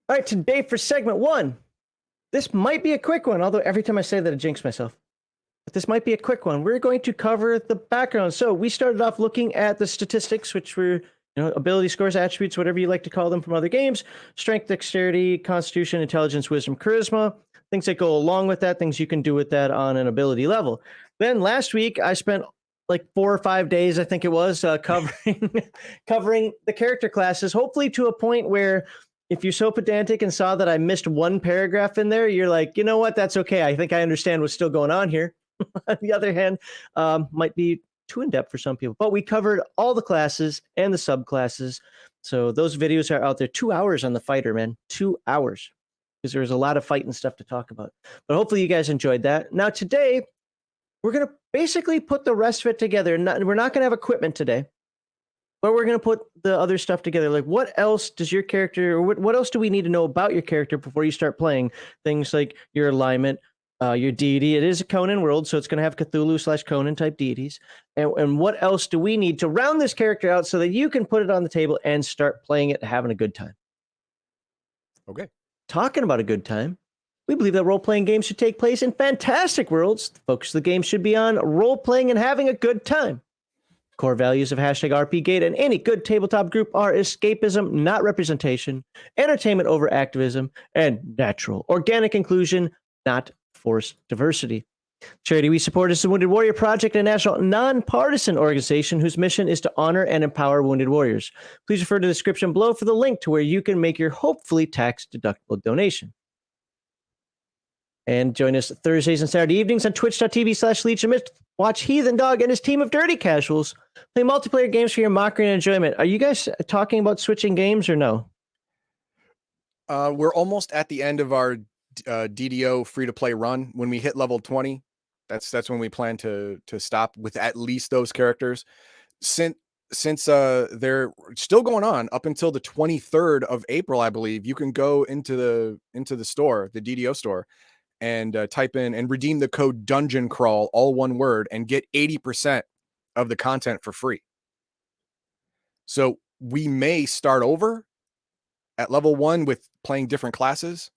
All right, today for segment 1. This might be a quick one, although every time I say that, I jinx myself. But this might be a quick one. We're going to cover the background. So we started off looking at the statistics, which were ability scores, attributes, whatever you like to call them from other games: strength, dexterity, constitution, intelligence, wisdom, charisma, things that go along with that, things you can do with that on an ability level. Then last week, I spent like 4 or 5 days, I think it was, covering the character classes, hopefully to a point where if you're so pedantic and saw that I missed one paragraph in there, you're like, you know what, that's okay. I think I understand what's still going on here. On the other hand, might be too in-depth for some people. But we covered all the classes and the subclasses. So those videos are out there. 2 hours on the fighter, man. 2 hours. Because there was a lot of fighting stuff to talk about. But hopefully you guys enjoyed that. Now today, we're going to basically put the rest of it together. We're not going to have equipment today. But we're going to put the other stuff together. Like, what else does your character, or what else do we need to know about your character before you start playing? Things like your alignment, your deity. It is a Conan world, so it's going to have Cthulhu/Conan type deities. And what else do we need to round this character out so that you can put it on the table and start playing it and having a good time? Okay. Talking about a good time, we believe that role-playing games should take place in fantastic worlds. The focus of the game should be on role-playing and having a good time. Core values of #RPGate and any good tabletop group are escapism, not representation, entertainment over activism, and natural, organic inclusion, not forced diversity. Charity we support is the Wounded Warrior Project, a national nonpartisan organization whose mission is to honor and empower wounded warriors. Please refer to the description below for the link to where you can make your hopefully tax-deductible donation. And join us Thursdays and Saturday evenings on twitch.tv/Legion. Watch Heathen Dog and his team of dirty casuals play multiplayer games for your mockery and enjoyment. Are you guys talking about switching games or no? We're almost at the end of our DDO free-to-play run. When we hit level 20, that's when we plan to stop with at least those characters. Since they're still going on up until the 23rd of April, I believe, you can go into the store, the DDO store, and type in and redeem the code Dungeon Crawl, all one word, and get 80% of the content for free. So we may start over at level 1 with playing different classes.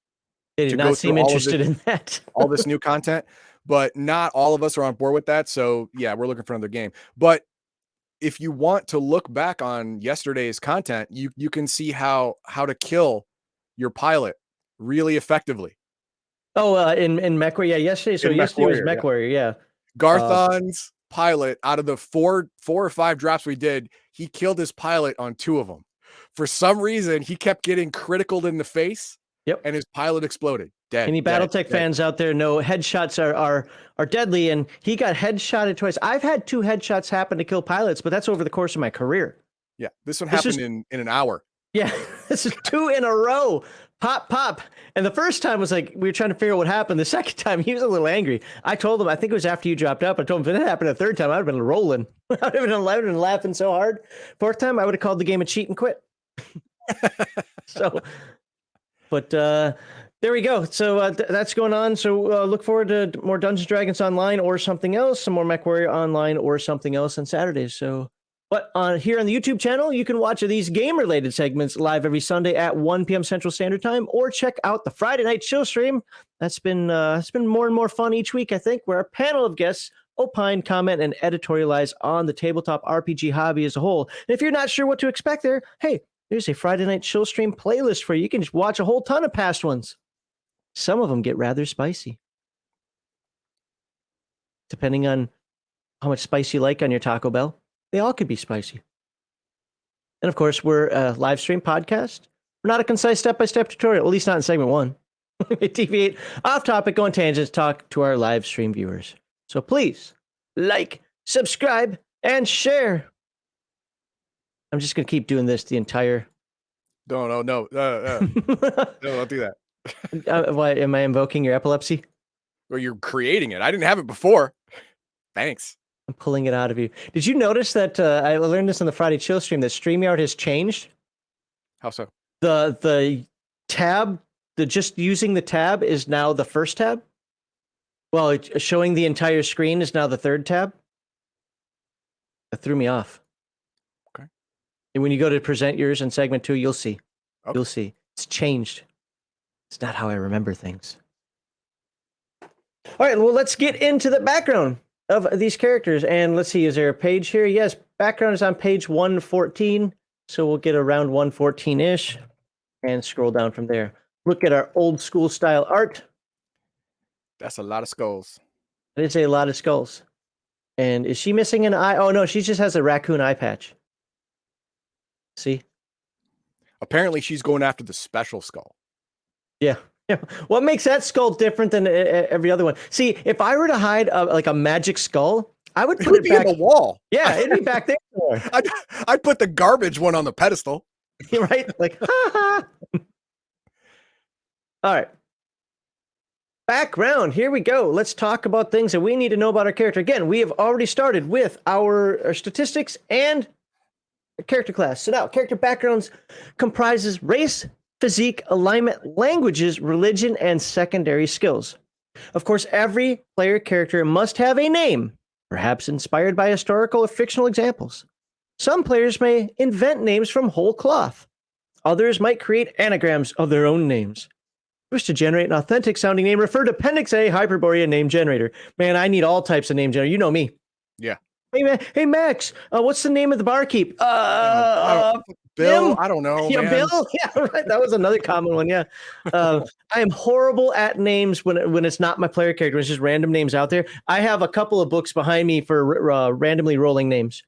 They did not seem interested in that. all this new content, but not all of us are on board with that. So yeah, we're looking for another game. But if you want to look back on yesterday's content, you can see how to kill your pilot really effectively. Oh, in MechWarrior, yeah, yesterday. So yesterday was MechWarrior, yeah. Garthon's pilot, out of the four or five drops we did, he killed his pilot on 2 of them. For some reason, he kept getting criticaled in the face. Yep. And his pilot exploded. Dead. Any BattleTech fans out there know headshots are deadly, and he got headshotted twice. I've had 2 headshots happen to kill pilots, but that's over the course of my career. Yeah, this one happened in an hour. Yeah, this is 2 in a row. Pop, pop. And the first time was like, we were trying to figure out what happened. The second time, he was a little angry. I told him, I think it was after you dropped out, but I told him if it happened a third time, I'd have been rolling. I'd have been laughing so hard. 4th time, I would have called the game a cheat and quit. But there we go. So that's going on. So look forward to more Dungeons & Dragons online or something else, some more MechWarrior online or something else on Saturdays. So, but here on the YouTube channel, you can watch these game-related segments live every Sunday at 1 p.m. Central Standard Time, or check out the Friday night chill stream. It's been more and more fun each week, I think, where a panel of guests opine, comment, and editorialize on the tabletop RPG hobby as a whole. And if you're not sure what to expect there, hey, there's a Friday night chill stream playlist for you. You can just watch a whole ton of past ones. Some of them get rather spicy, depending on how much spice you like on your Taco Bell. They all could be spicy. And of course, we're a live stream podcast. We're not a concise step-by-step tutorial, at least not in segment 1. We deviate off topic, go on tangents, talk to our live stream viewers. So please like, subscribe, and share. I'm just going to keep doing this the entire... No, don't do that. Why, am I invoking your epilepsy? Well, you're creating it. I didn't have it before. Thanks. I'm pulling it out of you. Did you notice that I learned this on the Friday chill stream, that StreamYard has changed? How so? The tab, just using the tab is now the first tab. Well, showing the entire screen is now the 3rd tab. That threw me off. Okay. And when you go to present yours in segment 2, you'll see. Okay. You'll see. It's changed. It's not how I remember things. All right, well, let's get into the background of these characters. And let's see, is there a page here? Yes, background is on page 114. So we'll get around 114-ish and scroll down from there. Look at our old school style art. That's a lot of skulls. That is a lot of skulls. And is she missing an eye? Oh, no, she just has a raccoon eye patch. See? Apparently, she's going after the special skull. Yeah. What makes that skull different than every other one? See, if I were to hide like a magic skull, I would put it be back in the wall. Yeah, it'd be back there. I'd put the garbage one on the pedestal. Right? Like, ha ha. All right. Background. Here we go. Let's talk about things that we need to know about our character. Again, we have already started with our statistics and character class. So now, character backgrounds comprises race, physique, alignment, languages, religion, and secondary skills. Of course, every player character must have a name, perhaps inspired by historical or fictional examples. Some players may invent names from whole cloth. Others might create anagrams of their own names. Wish to generate an authentic sounding name, refer to Appendix A Hyperborea name generator. Man, I need all types of name generator. You know me. Yeah. Hey Max, what's the name of the barkeep? Bill, I don't know. Yeah, man. Bill. Yeah, right. That was another common one. Yeah, I am horrible at names when it's not my player character. It's just random names out there. I have a couple of books behind me for randomly rolling names.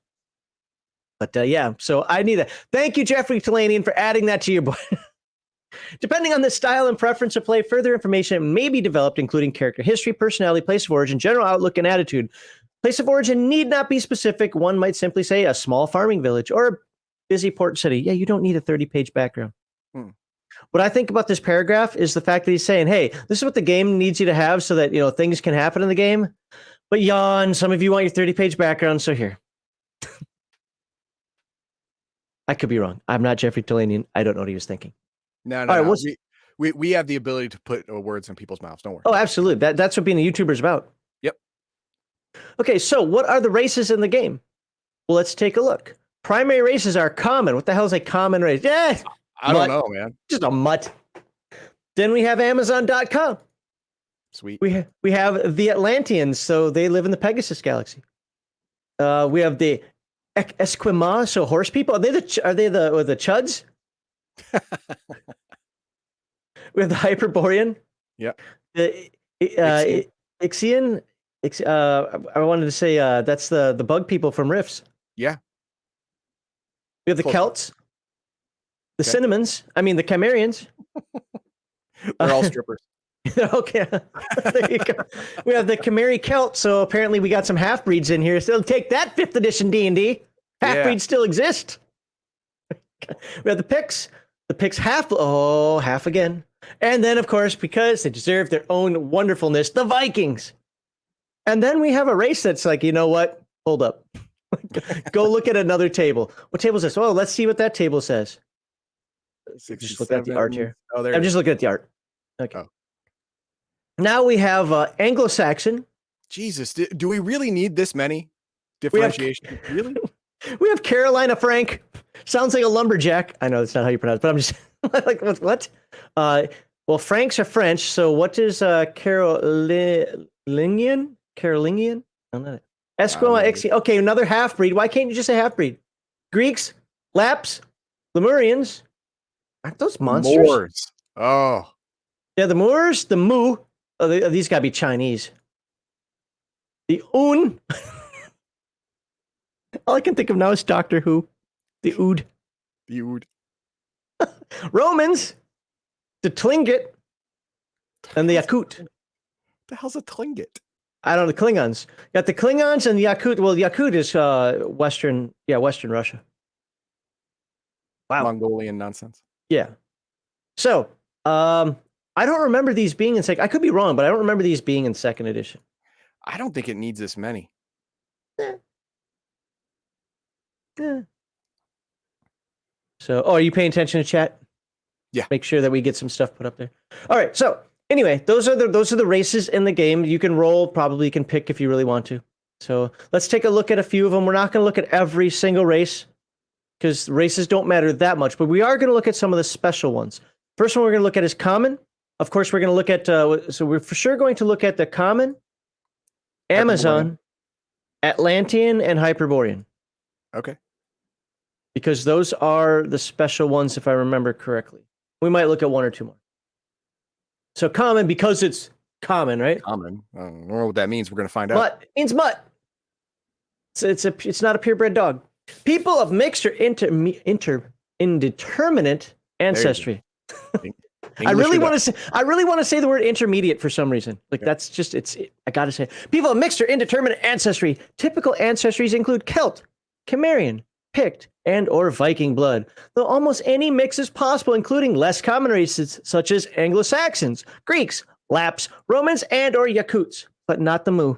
But yeah, so I need that. Thank you, Jeffrey Talanian, for adding that to your book. Depending on the style and preference of play, further information may be developed, including character history, personality, place of origin, general outlook, and attitude. Place of origin need not be specific. One might simply say a small farming village or a busy port city. Yeah, you don't need a 30-page background. What I think about this paragraph is the fact that he's saying, hey, this is what the game needs you to have so that, you know, things can happen in the game. But yawn, some of you want your 30-page background, so here. I could be wrong. I'm not Jeffrey Talanian. I don't know what he was thinking. No. Right, we have the ability to put words in people's mouths. Don't worry. Oh, absolutely. That's what being a YouTuber is about. Yep. Okay, so what are the races in the game? Well, let's take a look. Primary races are common. What the hell is a common race? I don't know, man. Just a mutt. Then we have Amazon.com. Sweet. We have the Atlanteans, so they live in the Pegasus galaxy. We have the Esquimaux, so horse people. Are they the Chuds? We have the Hyperborean. Yeah. The Ixian. I wanted to say that's the bug people from Rifts. Yeah. We have the Celts, the Cinnamons. I mean the Chimerians. They're all strippers. Okay. There you go. We have the Chimeri Celt, so apparently we got some half breeds in here. So take that 5th edition D&D. Half breeds still exist. We have the Picts. The Picts half again. And then, of course, because they deserve their own wonderfulness, the Vikings. And then we have a race that's like, you know what? Hold up. Go look at another table. What table is this? Oh, let's see what that table says. Just look at the art here. Oh, there. I'm just looking at the art. Okay. Oh. Now we have Anglo-Saxon. Jesus, do we really need this many differentiation? Really? We have Carolina Frank. Sounds like a lumberjack. I know that's not how you pronounce it, but I'm just like, what? Well, Franks are French, so what is Carolingian? Carolingian? I don't know. Esquimaux. Okay, another half-breed. Why can't you just say half-breed? Greeks, Lapps, Lemurians. Aren't those monsters? Moors. Oh. Yeah, the Moors, the Mu. Oh, these gotta be Chinese. The Un. All I can think of now is Doctor Who. The Ood. The Ood. Romans. The Tlingit. And the Yakut. What the hell's a Tlingit? I don't know, the Klingons. Got the Klingons and the Yakut. Well, Yakut is Western Russia. Wow. Mongolian nonsense. Yeah. So, I don't remember these being in second. I could be wrong, but I don't remember these being in second edition. I don't think it needs this many. Yeah. So, are you paying attention to chat? Yeah. Make sure that we get some stuff put up there. All right. So, anyway, those are the races in the game. You can roll. Probably you can pick if you really want to. So, let's take a look at a few of them. We're not going to look at every single race because races don't matter that much, but we are going to look at some of the special ones. First one we're going to look at is common. Of course, we're going to look at, so we're for sure going to look at the common, Amazon, Atlantean, and Hyperborean. Okay. Because those are the special ones, if I remember correctly. We might look at one or two more. So common, because it's common, right? Common. I don't know what that means. We're going to find out. Mutt means mutt. It's not a purebred dog. People of mixed or indeterminate ancestry. I really want to say the word intermediate for some reason. Like that's just I gotta say. People of mixed or indeterminate ancestry. Typical ancestries include Celt, Cimmerian, Pict, and or Viking blood. Though almost any mix is possible, including less common races such as Anglo-Saxons, Greeks, Lapps, Romans, and or Yakuts, but not the Mu.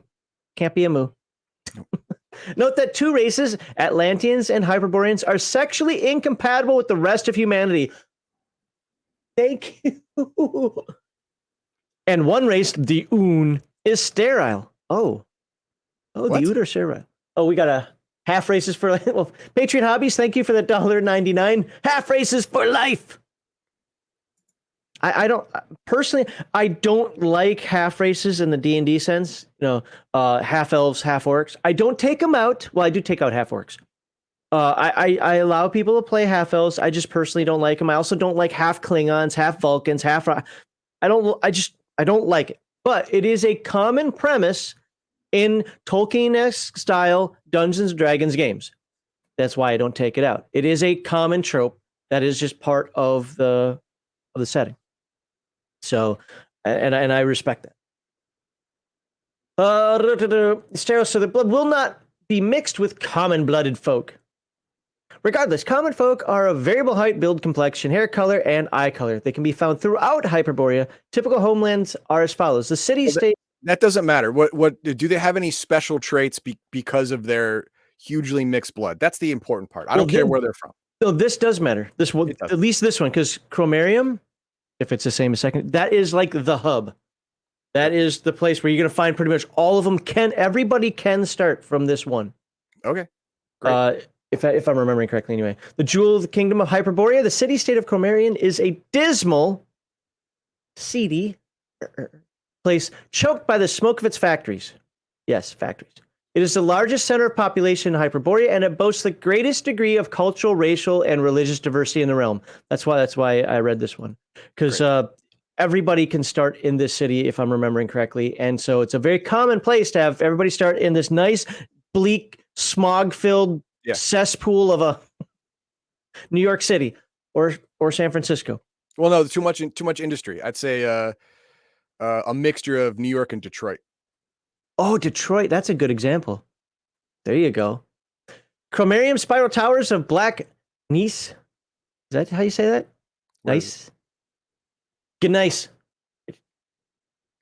Can't be a Mu. Note that two races, Atlanteans and Hyperboreans, are sexually incompatible with the rest of humanity. Thank you. And one race, the Oon, is sterile. Oh, what? The Oon are sterile. Oh, we got a half races for life. Well, Patreon Hobbies, thank you for the $1.99. Half races for life. I don't personally. I don't like half races in the D&D sense. Half elves, half orcs. I don't take them out. Well, I do take out half orcs. I allow people to play half elves. I just personally don't like them. I also don't like half Klingons, half Vulcans, half. I don't like it. But it is a common premise in Tolkien-esque style Dungeons and Dragons games. That's why I don't take it out. It is a common trope that is just part of the setting. So, and I respect that. So the blood will not be mixed with common-blooded folk. Regardless, common folk are of variable height, build, complexion, hair color, and eye color. They can be found throughout Hyperborea. Typical homelands are as follows: the city-state. That doesn't matter. What do they have any special traits because of their hugely mixed blood? That's the important part. I don't care where they're from. No, this does matter. This one, at least this one, because Chromarium, if it's the same as second, that is like the hub. That is the place where you're going to find pretty much all of them. Everybody can start from this one. Okay. Great. If I'm remembering correctly, anyway. The jewel of the kingdom of Hyperborea, the city-state of Chromarium, is a dismal, seedy place choked by the smoke of its factories. Yes, factories. It is the largest center of population in Hyperborea, and it boasts the greatest degree of cultural, racial, and religious diversity in the realm. That's why I read this one, because everybody can start in this city, if I'm remembering correctly, and so it's a very common place to have everybody start in this nice, bleak, smog-filled cesspool of a New York City or San Francisco. Well, no, too much industry. I'd say a mixture of New York and Detroit. Oh, Detroit. That's a good example. There you go. Chromarium spiral towers of black gneiss. Is that how you say that? Nice. Gneiss.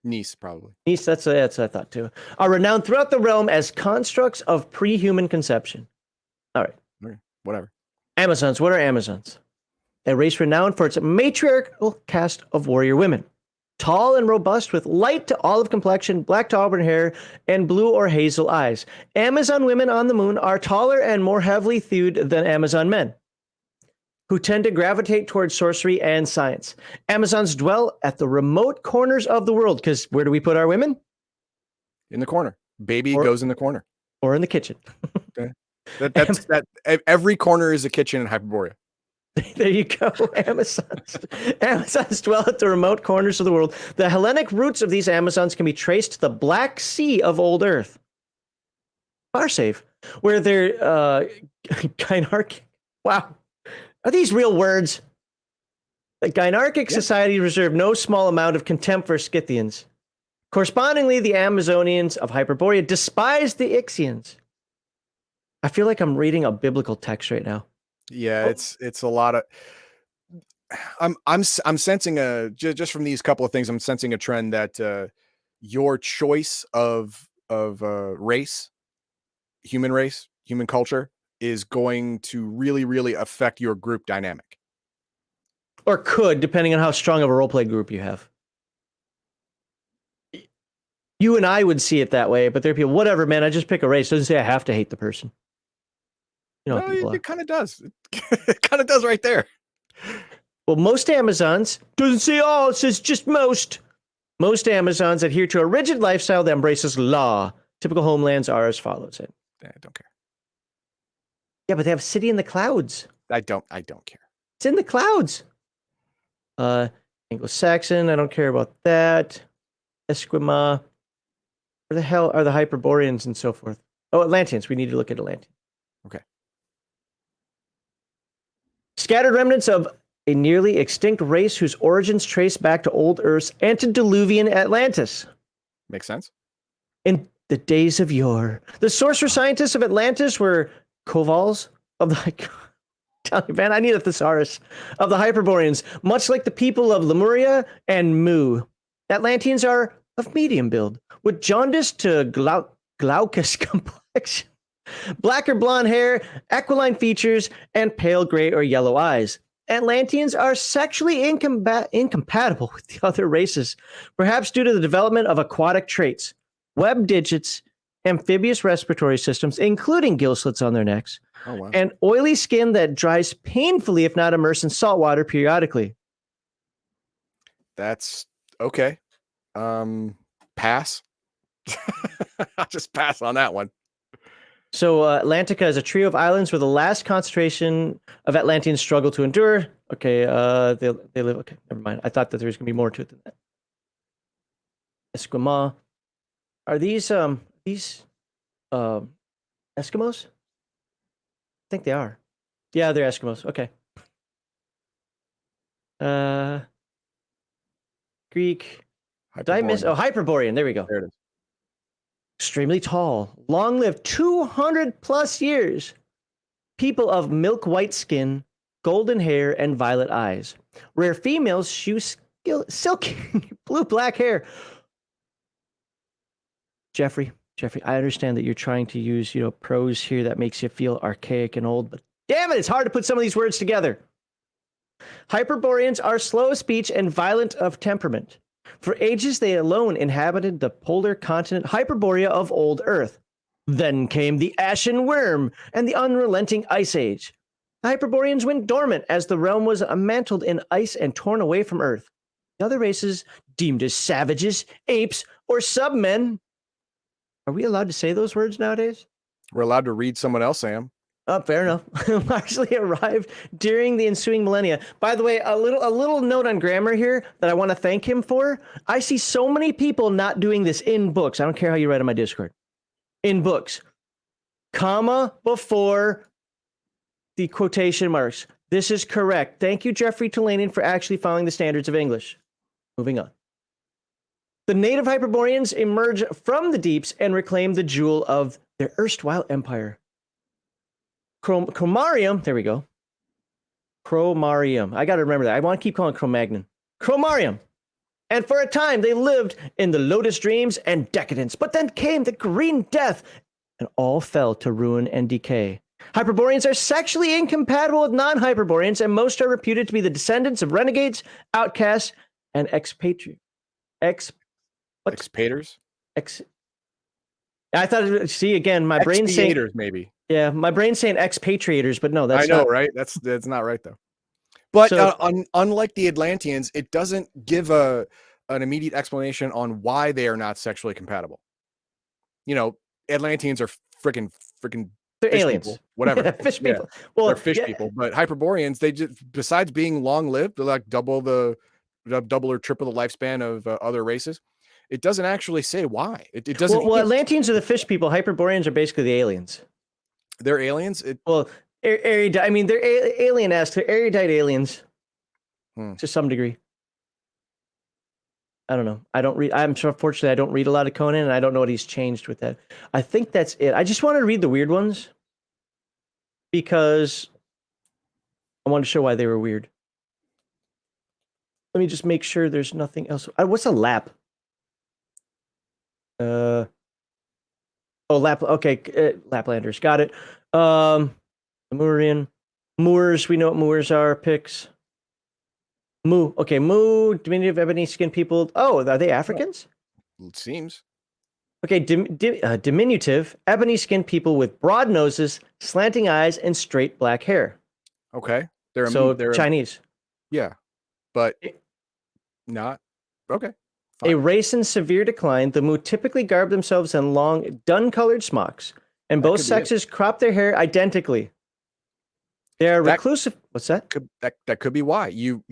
Gneiss, probably. Gneiss, that's what I thought too. Are renowned throughout the realm as constructs of pre-human conception. All right. Okay. Whatever. Amazons. What are Amazons? A race renowned for its matriarchal caste of warrior women. Tall and robust with light to olive complexion, black to auburn hair, and blue or hazel eyes. Amazon women on the moon are taller and more heavily thewed than Amazon men, who tend to gravitate towards sorcery and science. Amazons dwell at the remote corners of the world, because where do we put our women? In the corner. Baby goes in the corner. Or in the kitchen. Okay. Every corner is a kitchen in Hyperborea. There you go. Amazons dwell at the remote corners of the world. The Hellenic roots of these Amazons can be traced to the Black Sea of Old Earth. Farsave, where they're gynarchic. Wow. Are these real words? The gynarchic society reserved no small amount of contempt for Scythians. Correspondingly, the Amazonians of Hyperborea despised the Ixians. I feel like I'm reading a biblical text right now. Yeah, it's a lot of. I'm sensing just from these couple of things, I'm sensing a trend that your choice of race, human culture, is going to really, really affect your group dynamic. Or could, depending on how strong of a roleplay group you have. You and I would see it that way, but there are people, whatever, man, I just pick a race. It doesn't say I have to hate the person. You know, no, it kind of does. It kind of does right there. Well, most Amazons, doesn't say all, it says just most. Most Amazons adhere to a rigid lifestyle that embraces law. Typical homelands are as follows. I don't care. Yeah, but they have a city in the clouds. I don't care. It's in the clouds. Anglo-Saxon, I don't care about that. Esquimalt. Where the hell are the Hyperboreans and so forth? Oh, Atlanteans. We need to look at Atlanteans. Okay. Scattered remnants of a nearly extinct race whose origins trace back to old Earth's antediluvian Atlantis. Makes sense. In the days of yore, the sorcerer scientists of Atlantis were Kovals of the... Tell you, man, I need a thesaurus. Of the Hyperboreans, much like the people of Lemuria and Mu. Atlanteans are of medium build, with jaundice to glaucous complexion, black or blonde hair, aquiline features, and pale gray or yellow eyes. Atlanteans are sexually incompatible with the other races, perhaps due to the development of aquatic traits, webbed digits, amphibious respiratory systems, including gill slits on their necks, and oily skin that dries painfully if not immersed in salt water periodically. That's okay. Pass. I'll just pass on that one. So Atlantica is a trio of islands where the last concentration of Atlanteans struggle to endure. Okay, they live. Okay, never mind. I thought that there was going to be more to it than that. Esquimalt. Are these Eskimos? I think they are. Yeah, they're Eskimos. Okay. Greek. Did I miss? Oh, Hyperborean. There we go. There it is. Extremely tall, long-lived, 200 plus years. People of milk white skin, golden hair, and violet eyes. Rare females shew silky blue-black hair. Jeffrey, I understand that you're trying to use, prose here that makes you feel archaic and old, but damn it, it's hard to put some of these words together. Hyperboreans are slow of speech and violent of temperament. For ages, they alone inhabited the polar continent Hyperborea of old Earth. Then came the Ashen Worm and the unrelenting Ice Age. The Hyperboreans went dormant as the realm was mantled in ice and torn away from Earth. The other races, deemed as savages, apes, or submen. Are we allowed to say those words nowadays? We're allowed to read someone else, Sam. Oh, fair enough. Largely arrived during the ensuing millennia. By the way, a little note on grammar here that I want to thank him for. I see so many people not doing this in books. I don't care how you write on my Discord. In books, comma before the quotation marks. This is correct. Thank you, Jeffrey Tulanian, for actually following the standards of English. Moving on. The native Hyperboreans emerge from the deeps and reclaim the jewel of their erstwhile empire. Chromarium, there we go. Chromarium. I got to remember that. I want to keep calling it Cro-Magnon. Chromarium. And for a time, they lived in the Lotus Dreams and decadence. But then came the Green Death, and all fell to ruin and decay. Hyperboreans are sexually incompatible with non-Hyperboreans, and most are reputed to be the descendants of renegades, outcasts, and expaters. I thought, see, again, my brain's saying... maybe. Yeah, my brain's saying expatriators, but no, that's I know, not right? That's not right though. But unlike the Atlanteans, it doesn't give an immediate explanation on why they are not sexually compatible. Atlanteans are freaking they're aliens, people, whatever. Fish people. Yeah, Well, they're fish people. But Hyperboreans, they just, besides being long-lived, they're like double or triple the lifespan of other races. It doesn't actually say why. It doesn't. Well, Atlanteans are the fish people. Hyperboreans are basically the aliens. They're aliens? They're alien-esque. They're erudite aliens to some degree. I don't know. Unfortunately, I don't read a lot of Conan, and I don't know what he's changed with that. I think that's it. I just wanted to read the weird ones because I wanted to show why they were weird. Let me just make sure there's nothing else. What's a lap? Lap. Okay, Laplanders. Got it. Lemurian. Moors. We know what Moors are. Picts. Mu. Okay, Mu. Diminutive ebony skinned people. Oh, are they Africans? It seems. Okay, diminutive ebony skinned people with broad noses, slanting eyes, and straight black hair. Okay. They're Chinese. Yeah, but It- not okay. A Fine. race in severe decline, the Mu typically garb themselves in long, dun-colored smocks, and That both could be it. sexes crop their hair identically. They are That reclusive. What's that? that could be why you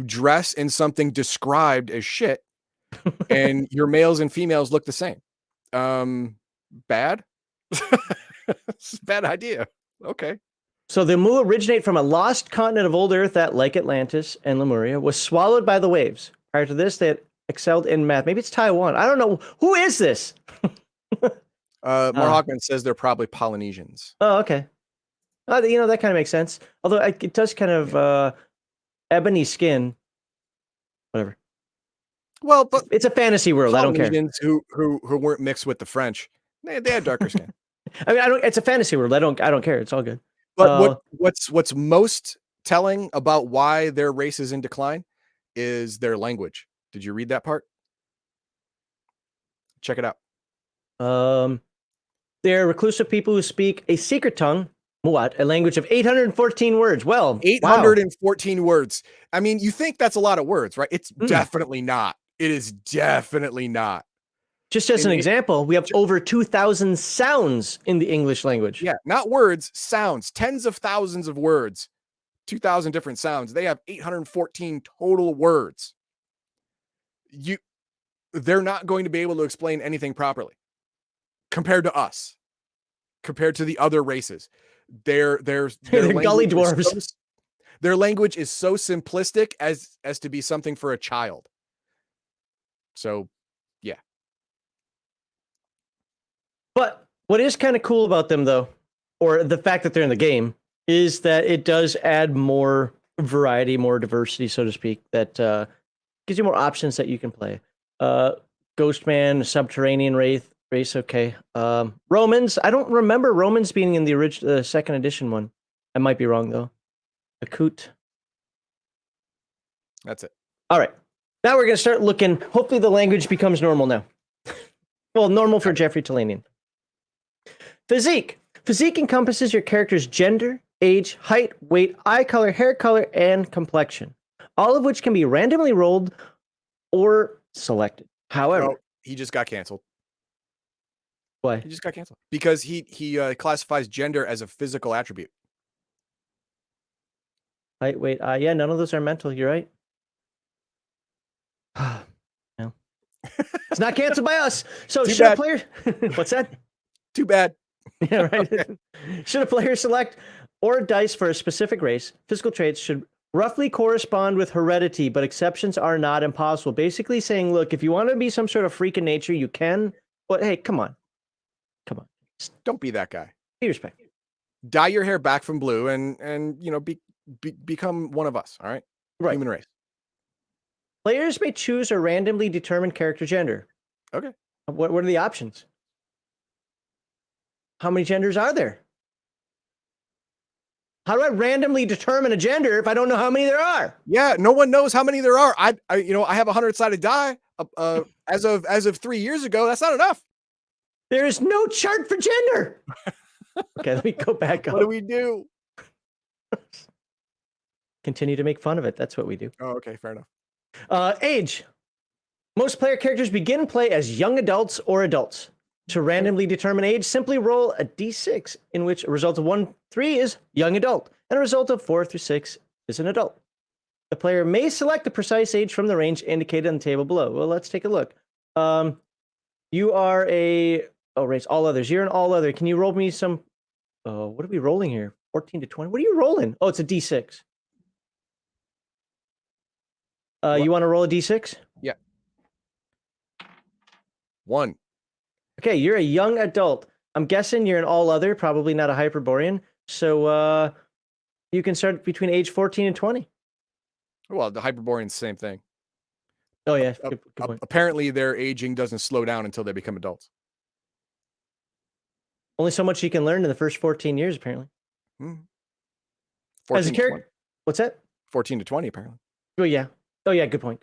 dress in something described as shit, and your males and females look the same. Bad. It's a bad idea. Okay. So the Mu originate from a lost continent of old Earth that, like Atlantis and Lemuria, was swallowed by the waves. Prior to this, they had excelled in math. Maybe it's Taiwan. I don't know. Who is this? More Hawkman says they're probably Polynesians. Oh, okay. That kind of makes sense. Although it does kind of ebony skin. Whatever. Well, but It's a fantasy world. I don't care. Polynesians who weren't mixed with the French, they had darker skin. I mean, I don't. It's a fantasy world. I don't care. It's all good. But what's most telling about why their race is in decline is their language. Did you read that part? Check it out. They're reclusive people who speak a secret tongue, Muat, a language of 814 words. Well, 814 words. I mean, you think that's a lot of words, right? It's Mm. definitely not. It is definitely not. Just as an And example, we have over 2,000 sounds in the English language. Yeah, not words, sounds. Tens of thousands of words. 2,000 different sounds. They have 814 total words. They're not going to be able to explain anything properly compared to us, compared to the other races. They're Gully dwarves. Their language is so simplistic as to be something for a child. So, yeah. But what is kind of cool about them, though, or the fact that they're in the game, is that it does add more variety, more diversity, so to speak, that gives you more options that you can play. Ghostman, Subterranean race, okay. Romans, I don't remember Romans being in the original second edition one. I might be wrong, though. Akut. That's it. All right. Now we're going to start looking. Hopefully the language becomes normal now. Well, normal for Jeffrey Talanian. Physique. Physique encompasses your character's gender, age, height, weight, eye color, hair color, and complexion, all of which can be randomly rolled or selected. However, he just got canceled. Why? He just got canceled because he classifies gender as a physical attribute. Height, weight, eye. Yeah, none of those are mental. You're right. No. It's not canceled by us. So Too should a bad. player... What's that? Too bad. Yeah, right. Okay. Should a player select or dice for a specific race, physical traits should roughly correspond with heredity, but exceptions are not impossible. Basically saying, look, if you want to be some sort of freak in nature, you can. But hey, come on. Come on. Don't be that guy. Be respectful. Dye your hair back from blue and become one of us, all right? Right. Human race. Players may choose a randomly determined character gender. Okay. What are the options? How many genders are there? How do I randomly determine a gender if I don't know how many there are? Yeah, no one knows how many there are. I have a 100-sided die as of 3 years ago. That's not enough. There is no chart for gender. Okay, let me go back up. What do we do? Continue to make fun of it. That's what we do. Oh, okay, fair enough. Age. Most player characters begin play as young adults or adults. To randomly determine age, simply roll a d6, in which a result of 1 3 is young adult, and a result of 4 through 6 is an adult. The player may select the precise age from the range indicated on the table below. Well, let's take a look. You are race all others. You're an all other. Can you roll me some? What are we rolling here? 14 to 20. What are you rolling? Oh, it's a d6. You want to roll a d6? Yeah. 1. Okay, you're a young adult. I'm guessing you're an all other, probably not a Hyperborean. So you can start between age 14 and 20. Well, the Hyperboreans, same thing. Oh, yeah. Good point. Apparently, their aging doesn't slow down until they become adults. Only so much you can learn in the first 14 years, apparently. As a character. What's that? 14 to 20, apparently. Oh, yeah. Oh, yeah. Good point.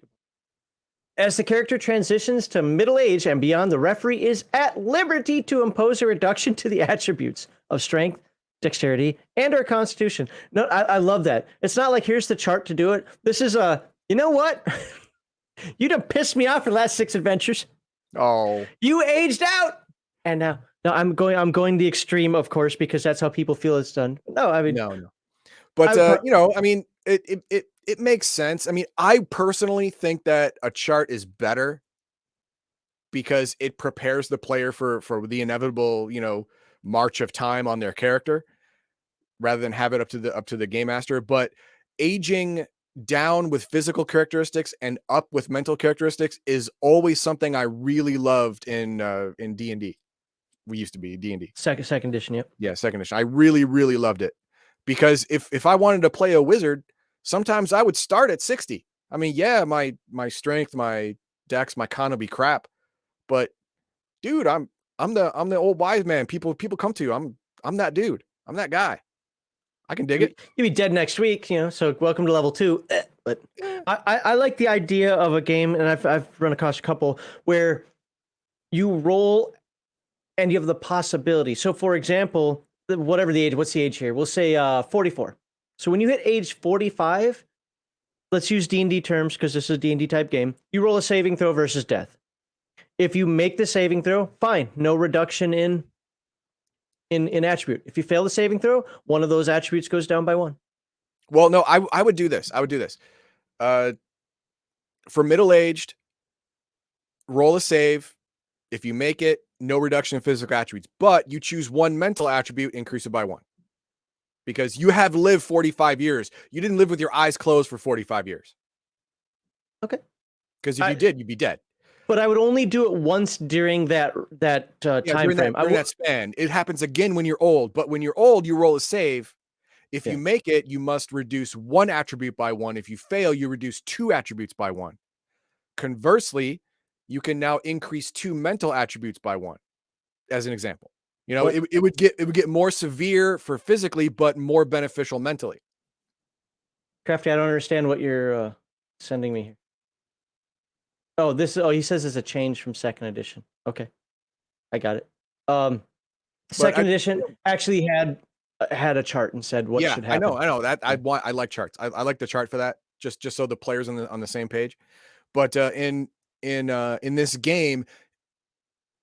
As the character transitions to middle age and beyond, the referee is at liberty to impose a reduction to the attributes of strength, dexterity, and our constitution. No, I love that. It's not like here's the chart to do it. This is you know what? You done pissed me off for the last 6 adventures. Oh, You aged out, and now I'm going the extreme, of course, because that's how people feel it's done. No, I mean, no. But I mean, it makes sense. I mean, I personally think that a chart is better because it prepares the player for the inevitable, march of time on their character rather than have it up to the game master. But aging down with physical characteristics and up with mental characteristics is always something I really loved in D&D. We used to be D&D. Second edition, yep. Yeah, second edition. I really, really loved it because if I wanted to play a wizard, sometimes I would start at 60. I mean, yeah, my strength, my dex, my con will be crap, but dude, I'm the old wise man. People come to. I'm that dude. I'm that guy. I can dig it. You'll be dead next week, so welcome to level 2. But I like the idea of a game, and I've run across a couple where you roll and you have the possibility. So for example, whatever the age, what's the age here? We'll say 44. So when you hit age 45, let's use D&D terms because this is a D&D type game. You roll a saving throw versus death. If you make the saving throw, fine, no reduction in attribute. If you fail the saving throw, one of those attributes goes down by 1. Well, no, I would do this. For middle-aged, roll a save. If you make it, no reduction in physical attributes, but you choose one mental attribute, increase it by 1. Because you have lived 45 years. You didn't live with your eyes closed for 45 years. Okay. Because if you did, you'd be dead. But I would only do it once during that time frame. During that span. It happens again when you're old. But when you're old, you roll a save. If you make it, you must reduce 1 attribute by 1. If you fail, you reduce 2 attributes by 1. Conversely, you can now increase 2 mental attributes by 1, as an example. It would get more severe for physically, but more beneficial mentally. Crafty, I don't understand what you're sending me here. He says it's a change from second edition. Okay, I got it. Second edition actually had a chart and said what should happen. I know that I like charts. I like the chart for that, just so the players on the same page. But in this game,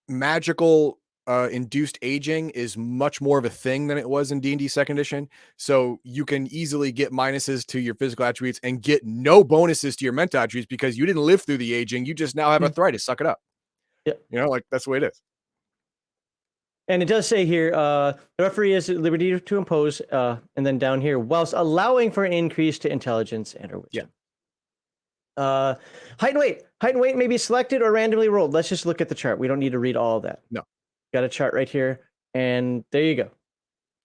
magical induced aging is much more of a thing than it was in D&D second edition. So you can easily get minuses to your physical attributes and get no bonuses to your mental attributes because you didn't live through the aging. You just now have arthritis. Suck it up. Yeah. That's the way it is. And it does say here, the referee has liberty to impose, and then down here, whilst allowing for an increase to intelligence and or wisdom. Yeah. Height and weight may be selected or randomly rolled. Let's just look at the chart. We don't need to read all of that. No. Got a chart right here, and there you go.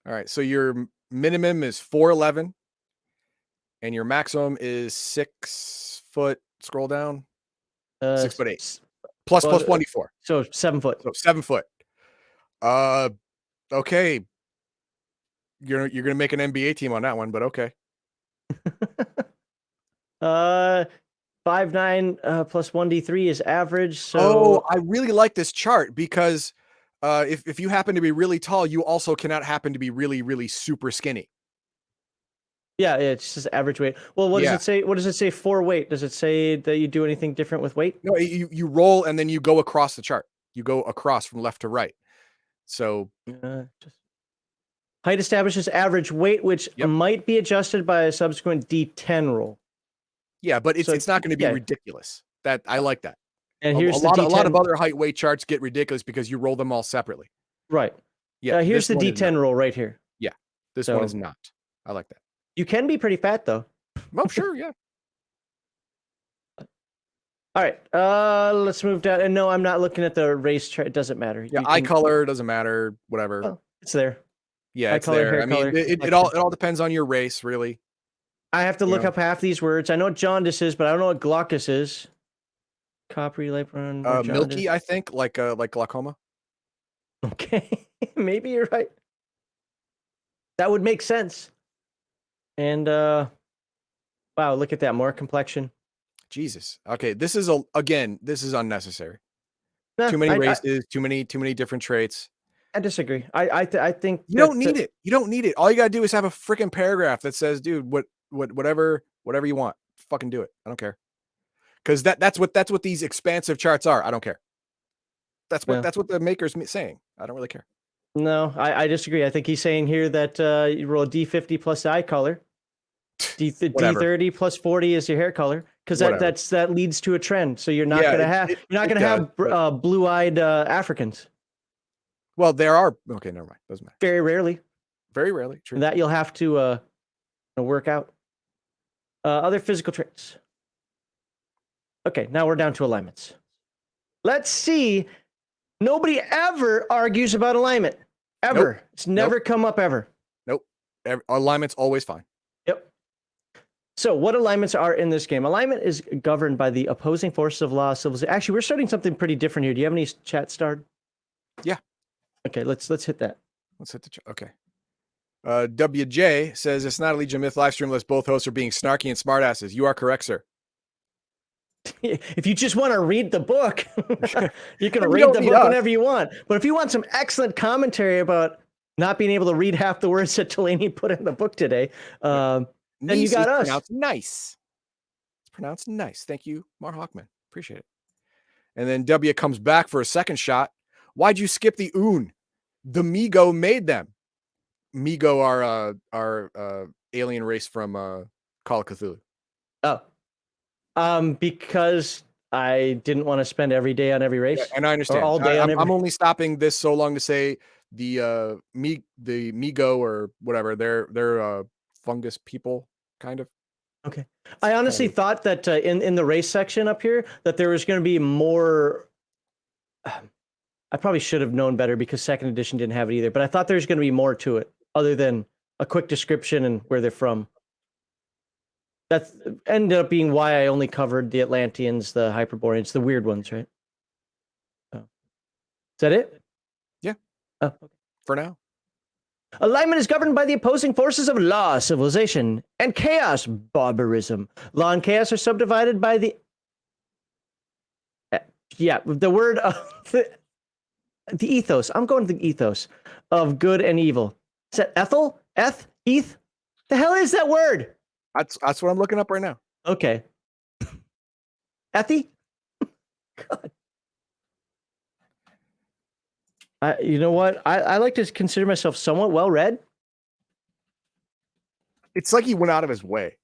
All right, so your minimum is 4'11", and your maximum is 6 foot. Scroll down, 6'8", plus 24. So 7 foot. So 7 foot. Okay. You're gonna make an NBA team on that one, but okay. 5'9" plus 1d3 is average. So I really like this chart because if you happen to be really tall, you also cannot happen to be really, really super skinny. Yeah, it's just average weight. Well, what does it say? What does it say for weight? Does it say that you do anything different with weight? No, you roll and then you go across the chart. You go across from left to right. So height establishes average weight, which might be adjusted by a subsequent D10 roll. Yeah, but it's not going to be ridiculous. That I like that. And here's a lot of other height weight charts get ridiculous because you roll them all separately. Right. Yeah. Here's the D10 roll right here. Yeah. This one is not. I like that. You can be pretty fat though. Oh, sure. Yeah. All right. Let's move down. And no, I'm not looking at the race chart. It doesn't matter. Yeah. Eye color doesn't matter. Whatever. Oh, it's there. Yeah. It's there. I mean, it all depends on your race, really. I have to look up half these words. I know what jaundice is, but I don't know what glaucus is. Coppery, light brown. Milky, I think, like glaucoma. Okay, maybe you're right. That would make sense. And wow, look at that, more complexion. Jesus. Okay, this is unnecessary. Too many races, too many different traits. I disagree. I think You don't need it. You don't need it. All you gotta do is have a freaking paragraph that says, "Dude, whatever you want, fucking do it. I don't care." Because that's what these expansive charts are. I don't care. That's No. what the maker's saying. I don't really care. No, I disagree. I think he's saying here that you roll D50 plus eye color. Whatever. D30 plus 40 is your hair color, because Whatever. that leads to a trend. So you're not Yeah, gonna have blue-eyed Africans. Well, there are. Okay, never mind. Doesn't matter. Very rarely. Very rarely. True. And that you'll have to work out. Other physical traits. Okay, now we're down to alignments. Let's see. Nobody ever argues about alignment. Ever. Nope. It's never come up ever. Nope. Alignment's always fine. Yep. So what alignments are in this game? Alignment is governed by the opposing forces of law, civilization. Actually, we're starting something pretty different here. Do you have any chat started? Yeah. Okay, let's hit that. Let's hit the chat. Okay. WJ says it's not a Legion Myth live stream unless both hosts are being snarky and smartasses. You are correct, sir. If you just want to read the book, you can read the book whenever you want. But if you want some excellent commentary about not being able to read half the words that Delaney put in the book today, then you got us. Pronounced nice. It's pronounced nice. Thank you, Mar Hawkman. Appreciate it. And then W comes back for a second shot. Why'd you skip the Oon? The Migo made them. Migo are alien race from Call of Cthulhu. Oh. Because I didn't want to spend every day on every race. Yeah, and I understand. All day I'm only stopping this so long to say the Migo or whatever, they're fungus people, kind of. Okay. I honestly thought that in the race section up here that there was going to be more. I probably should have known better because second edition didn't have it either. But I thought there's going to be more to it other than a quick description and where they're from. That ended up being why I only covered the Atlanteans, the Hyperboreans, the weird ones, right? Oh. Is that it? Yeah. Oh, okay. For now. Alignment is governed by the opposing forces of law, civilization, and chaos, barbarism. Law and chaos are subdivided by the... the word... the ethos. I'm going to the ethos of good and evil. Is that Ethel? Eth? The hell is that word? That's what I'm looking up right now. Okay. Ethy? God. You know what? I like to consider myself somewhat well-read. It's like he went out of his way.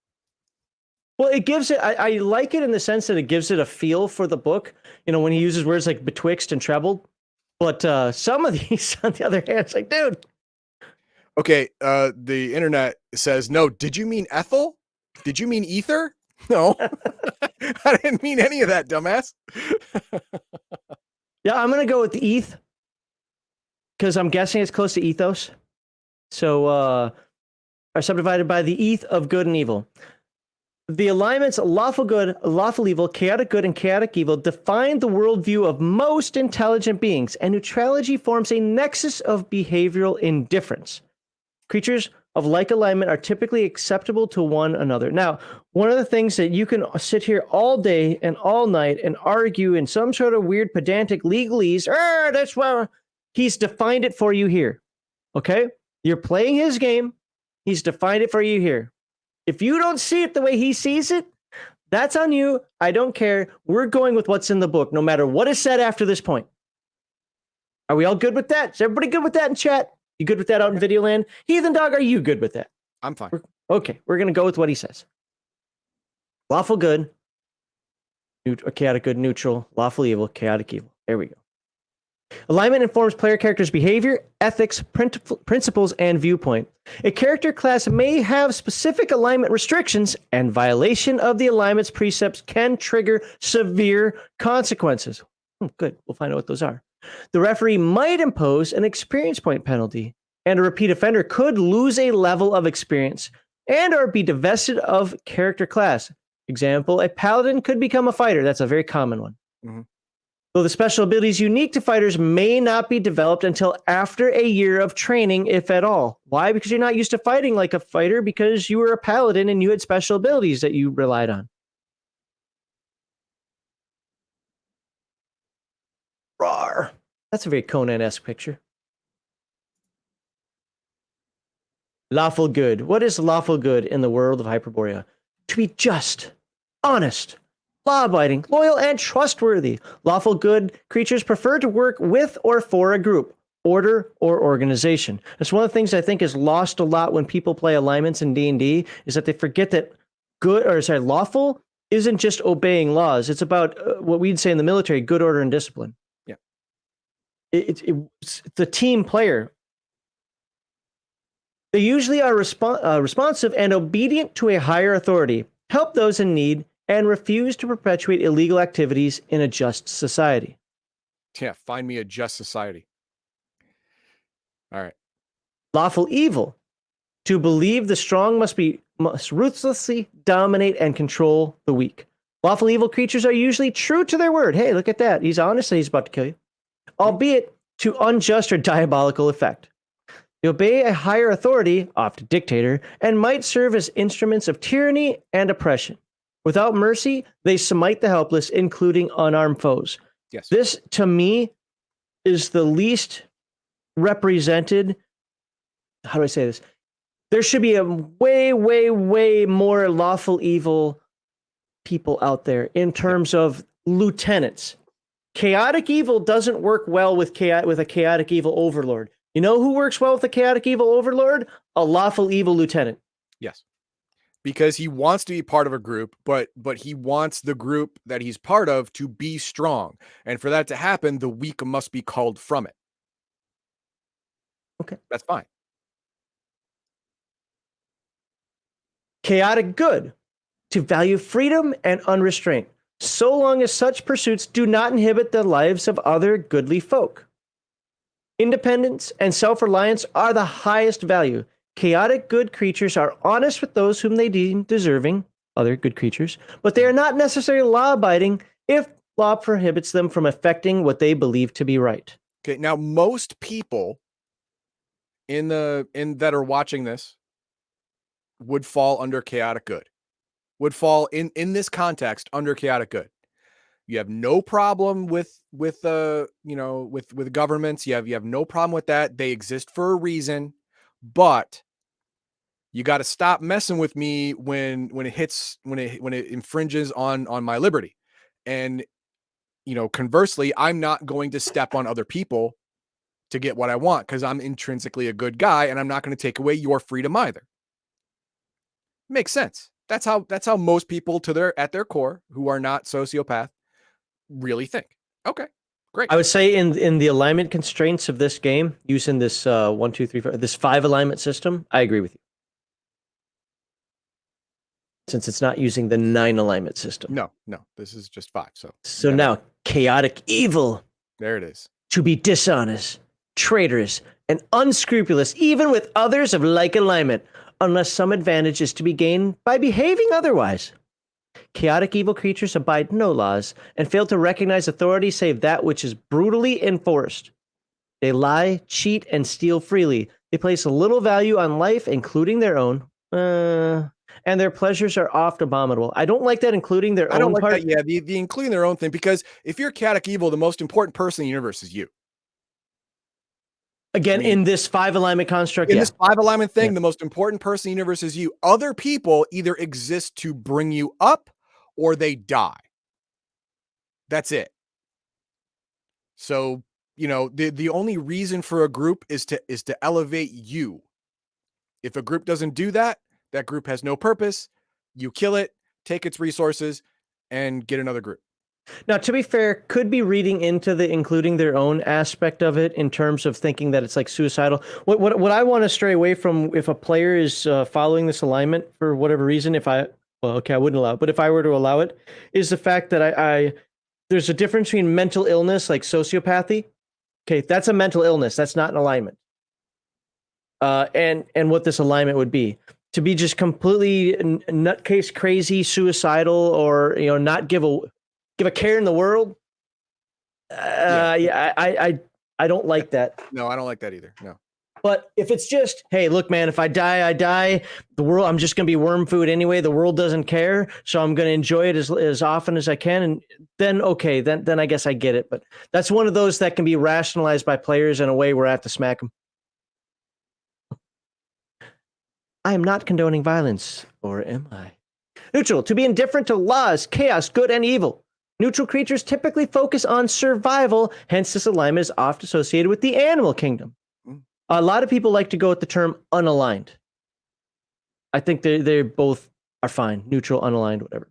Well, it gives it... I like it in the sense that it gives it a feel for the book. You know, when he uses words like betwixt and trebled. But some of these, on the other hand, it's like, dude. Okay, the internet says, no, did you mean Ethel? Did you mean ether? No. I didn't mean any of that, dumbass. Yeah, I'm going to go with the ETH. Because I'm guessing it's close to ethos. So, are subdivided by the ETH of good and evil. The alignments lawful good, lawful evil, chaotic good, and chaotic evil define the worldview of most intelligent beings, and neutrality forms a nexus of behavioral indifference. Creatures of like alignment are typically acceptable to one another. Now, one of the things that you can sit here all day and all night and argue in some sort of weird pedantic legalese, that's why he's defined it for you here. Okay? You're playing his game. He's defined it for you here. If you don't see it the way he sees it, that's on you. I don't care. We're going with what's in the book, no matter what is said after this point. Are we all good with that? Is everybody good with that in chat? You good with that out in video land? Heathen Dog, are you good with that? I'm fine. Okay, we're going to go with what he says. Lawful good, chaotic good, neutral, lawful evil, chaotic evil. There we go. Alignment informs player characters' behavior, ethics, principles, and viewpoint. A character class may have specific alignment restrictions, and violation of the alignment's precepts can trigger severe consequences. Good. We'll find out what those are. The referee might impose an experience point penalty, and a repeat offender could lose a level of experience and or be divested of character class. Example, a paladin could become a fighter. That's a very common one. Mm-hmm. Though the special abilities unique to fighters may not be developed until after a year of training, if at all. Why? Because you're not used to fighting like a fighter because you were a paladin and you had special abilities that you relied on. Rawr. That's a very Conan-esque picture. Lawful good. What is lawful good in the world of Hyperborea? To be just, honest, law-abiding, loyal, and trustworthy. Lawful good creatures prefer to work with or for a group, order, or organization. That's one of the things I think is lost a lot when people play alignments in D&D, is that they forget that lawful isn't just obeying laws. It's about what we'd say in the military, good order and discipline. Yeah. It's the team player. They usually are responsive and obedient to a higher authority, help those in need, and refuse to perpetuate illegal activities in a just society. Yeah, find me a just society. All right. Lawful evil. To believe the strong must ruthlessly dominate and control the weak. Lawful evil creatures are usually true to their word. Hey, look at that. He's honest and he's about to kill you. Albeit to unjust or diabolical effect. They obey a higher authority, often dictator, and might serve as instruments of tyranny and oppression. Without mercy, they smite the helpless, including unarmed foes. Yes. This, to me, is the least represented. How do I say this? There should be a way, way, way more lawful evil people out there in terms of lieutenants. Chaotic evil doesn't work well with a chaotic evil overlord. You know who works well with a chaotic evil overlord? A lawful evil lieutenant. Yes. Because he wants to be part of a group, but he wants the group that he's part of to be strong. And for that to happen, the weak must be culled from it. Okay. That's fine. Chaotic good. To value freedom and unrestraint, so long as such pursuits do not inhibit the lives of other goodly folk. Independence and self-reliance are the highest value. Chaotic good creatures are honest with those whom they deem deserving, other good creatures, but they are not necessarily law-abiding if law prohibits them from affecting what they believe to be right. Okay, now most people that are watching this would fall under chaotic good. Would fall in this context under chaotic good. You have no problem with governments. You have no problem with that. They exist for a reason, but you got to stop messing with me when it infringes on my liberty. And conversely, I'm not going to step on other people to get what I want because I'm intrinsically a good guy and I'm not going to take away your freedom either. Makes sense. That's how most people at their core who are not sociopath really think. Okay, great. I would say in the alignment constraints of this game, using this 1, 2, 3, 4, this 5 alignment system, I agree with you. Since it's not using the 9 alignment system. No, this is just 5. So now, chaotic evil. There it is. To be dishonest, traitorous, and unscrupulous, even with others of like alignment, unless some advantage is to be gained by behaving otherwise. Chaotic evil creatures abide no laws and fail to recognize authority save that which is brutally enforced. They lie, cheat, and steal freely. They place little value on life, including their own. And their pleasures are oft abominable. I don't like that including their own. I don't like part. that. Yeah, the including their own thing, because if you're chaotic evil, the most important person in the universe is you. Again, in this 5 alignment construct, in this 5 alignment thing, the most important person in the universe is you. Other people either exist to bring you up or they die. That's it. So, the only reason for a group is to elevate you. If a group doesn't do that, that group has no purpose. You kill it, take its resources, and get another group. Now, to be fair, could be reading into the including their own aspect of it in terms of thinking that it's like suicidal. What I want to stray away from if a player is following this alignment for whatever reason, I wouldn't allow it, but if I were to allow it, is the fact that there's a difference between mental illness, like sociopathy. Okay, that's a mental illness. That's not an alignment. And what this alignment would be. To be just completely nutcase crazy, suicidal, or not give a care in the world. I don't like that. No, I don't like that either. No. But if it's just, hey, look, man, if I die, I die. The world, I'm just gonna be worm food anyway. The world doesn't care, so I'm gonna enjoy it as often as I can. And then okay, then I guess I get it. But that's one of those that can be rationalized by players in a way where I have to smack them. I am not condoning violence, or am I? Neutral, to be indifferent to laws, chaos, good, and evil. Neutral creatures typically focus on survival, hence this alignment is often associated with the animal kingdom. A lot of people like to go with the term unaligned. I think they both are fine, neutral, unaligned, whatever.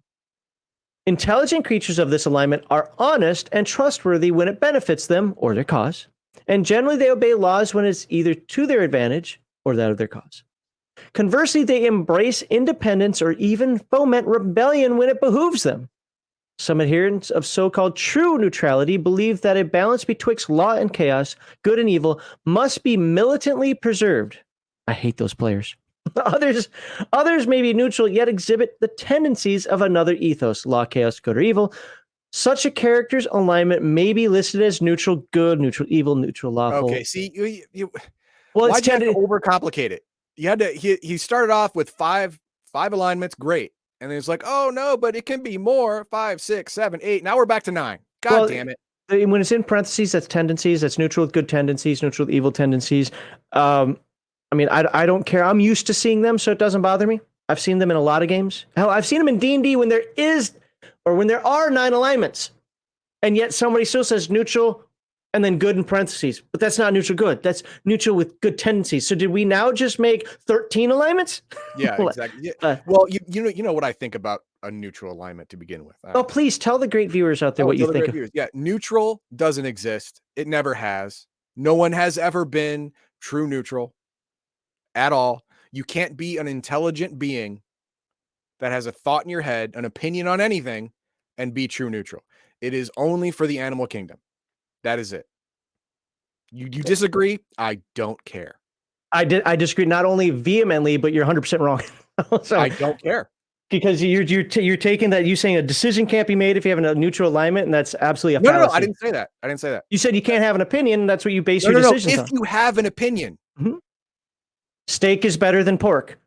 Intelligent creatures of this alignment are honest and trustworthy when it benefits them or their cause, and generally they obey laws when it's either to their advantage or that of their cause. Conversely, they embrace independence or even foment rebellion when it behooves them. Some adherents of so-called true neutrality believe that a balance betwixt law and chaos, good and evil, must be militantly preserved. I hate those players. Others may be neutral, yet exhibit the tendencies of another ethos, law, chaos, good, or evil. Such a character's alignment may be listed as neutral good, neutral evil, neutral lawful. Okay, see, well, why'd you have to overcomplicate it? You had to. He started off with five alignments, great, and then it's like, oh no, but it can be more. 5, 6, 7, 8. Now we're back to 9. God damn it! When it's in parentheses, that's tendencies. That's neutral with good tendencies, neutral with evil tendencies. I mean, I don't care. I'm used to seeing them, so it doesn't bother me. I've seen them in a lot of games. Hell, I've seen them in D&D when there are 9 alignments, and yet somebody still says neutral and then good in parentheses. But that's not neutral good. That's neutral with good tendencies. So did we now just make 13 alignments? Yeah, exactly. Yeah. Well, you know what I think about a neutral alignment to begin with. Oh, please tell the great viewers out there what you think. Yeah, neutral doesn't exist. It never has. No one has ever been true neutral at all. You can't be an intelligent being that has a thought in your head, an opinion on anything, and be true neutral. It is only for the animal kingdom. That is it. You disagree? I don't care. I disagree not only vehemently, but you're 100% wrong. So, I don't care. Because you're taking that, you saying a decision can't be made if you have a neutral alignment, and that's absolutely a fallacy. No, I didn't say that. You said you can't have an opinion, and that's what you base your decisions on. If you have an opinion. Mm-hmm. Steak is better than pork.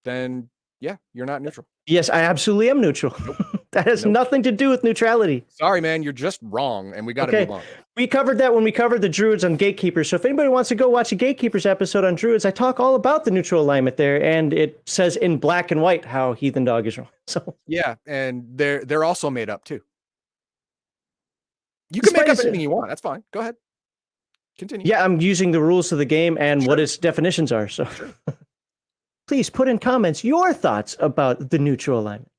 Then, yeah, you're not neutral. Yes, I absolutely am neutral. Nope. That has nothing to do with neutrality. Sorry, man, you're just wrong, and we got to move on. We covered that when we covered the Druids on Gatekeepers. So if anybody wants to go watch a Gatekeepers episode on Druids, I talk all about the neutral alignment there, and it says in black and white how Heathen Dog is wrong. So yeah, and they're also made up too. You can make up anything you want. That's fine. Go ahead. Continue. Yeah, I'm using the rules of the game and what its definitions are. So please put in comments your thoughts about the neutral alignment.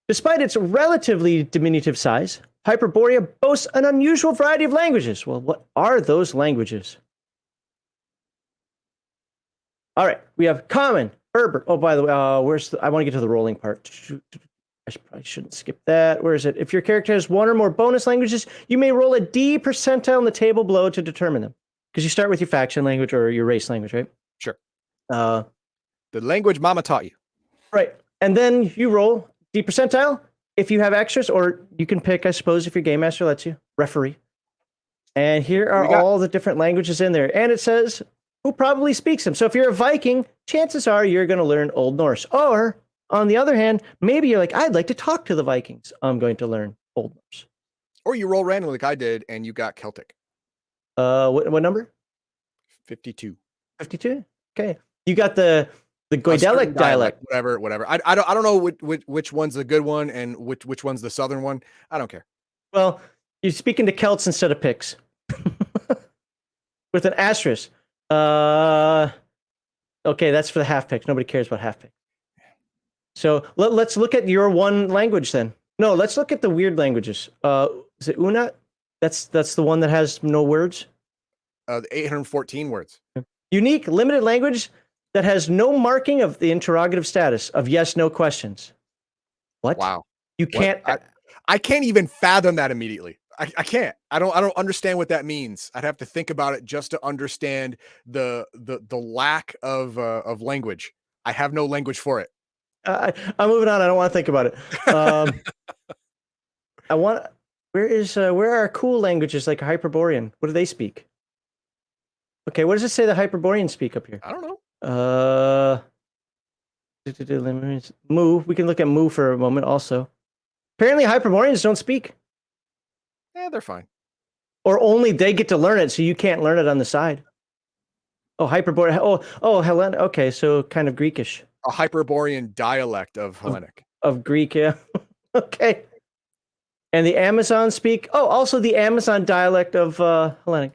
Despite its relatively diminutive size, Hyperborea boasts an unusual variety of languages. Well, what are those languages? All right, we have Common, Berber. Oh, by the way, I want to get to the rolling part. I probably shouldn't skip that. Where is it? If your character has 1 or more bonus languages, you may roll a D percentile in the table below to determine them. Because you start with your faction language or your race language, right? Sure. The language Mama taught you. Right. And then you roll D percentile. If you have extras, or you can pick, I suppose, if your game master lets you, referee. And here are all the different languages in there. And it says who probably speaks them. So if you're a Viking, chances are you're going to learn Old Norse. Or, on the other hand, maybe you're like, I'd like to talk to the Vikings. I'm going to learn Old Norse. Or you roll randomly like I did, and you got Celtic. What number? 52. 52? Okay. You got the Goidelic dialect. Whatever. I don't know which one's the good one and which one's the southern one. I don't care. Well, you're speaking to Celts instead of Picts. With an asterisk. Okay, that's for the half Picts. Nobody cares about half Picts. So let's look at your one language then. No, let's look at the weird languages. Is it Una? That's the one that has no words? 814 words. Unique, limited language that has no marking of the interrogative status of yes, no questions. What? Wow. You can't. I can't even fathom that immediately. I can't. I don't understand what that means. I'd have to think about it just to understand the lack of language. I have no language for it. I'm moving on. I don't want to think about it. Where are cool languages like Hyperborean? What do they speak? Okay, what does it say the Hyperboreans speak up here? I don't know. Moo. We can look at Moo for a moment also. Apparently Hyperboreans don't speak. Yeah, they're fine. Or only they get to learn it, so you can't learn it on the side. Oh, Hyperborea. Oh, Hellen. Okay, so kind of Greekish. A Hyperborean dialect of Hellenic. Of Greek, yeah. Okay. And the Amazon speak. Oh, also the Amazon dialect of Hellenic.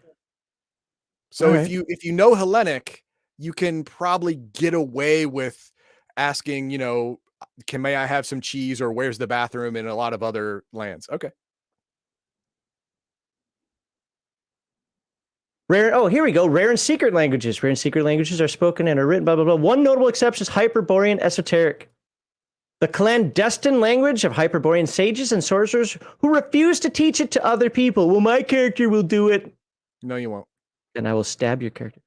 So All if right. you know Hellenic, you can probably get away with asking, may I have some cheese or where's the bathroom in a lot of other lands. Okay. Rare. Oh, here we go. Rare and secret languages. Rare and secret languages are spoken and are written. Blah blah blah. One notable exception is Hyperborean esoteric, the clandestine language of Hyperborean sages and sorcerers who refuse to teach it to other people. Well, my character will do it. No, you won't. And I will stab your character.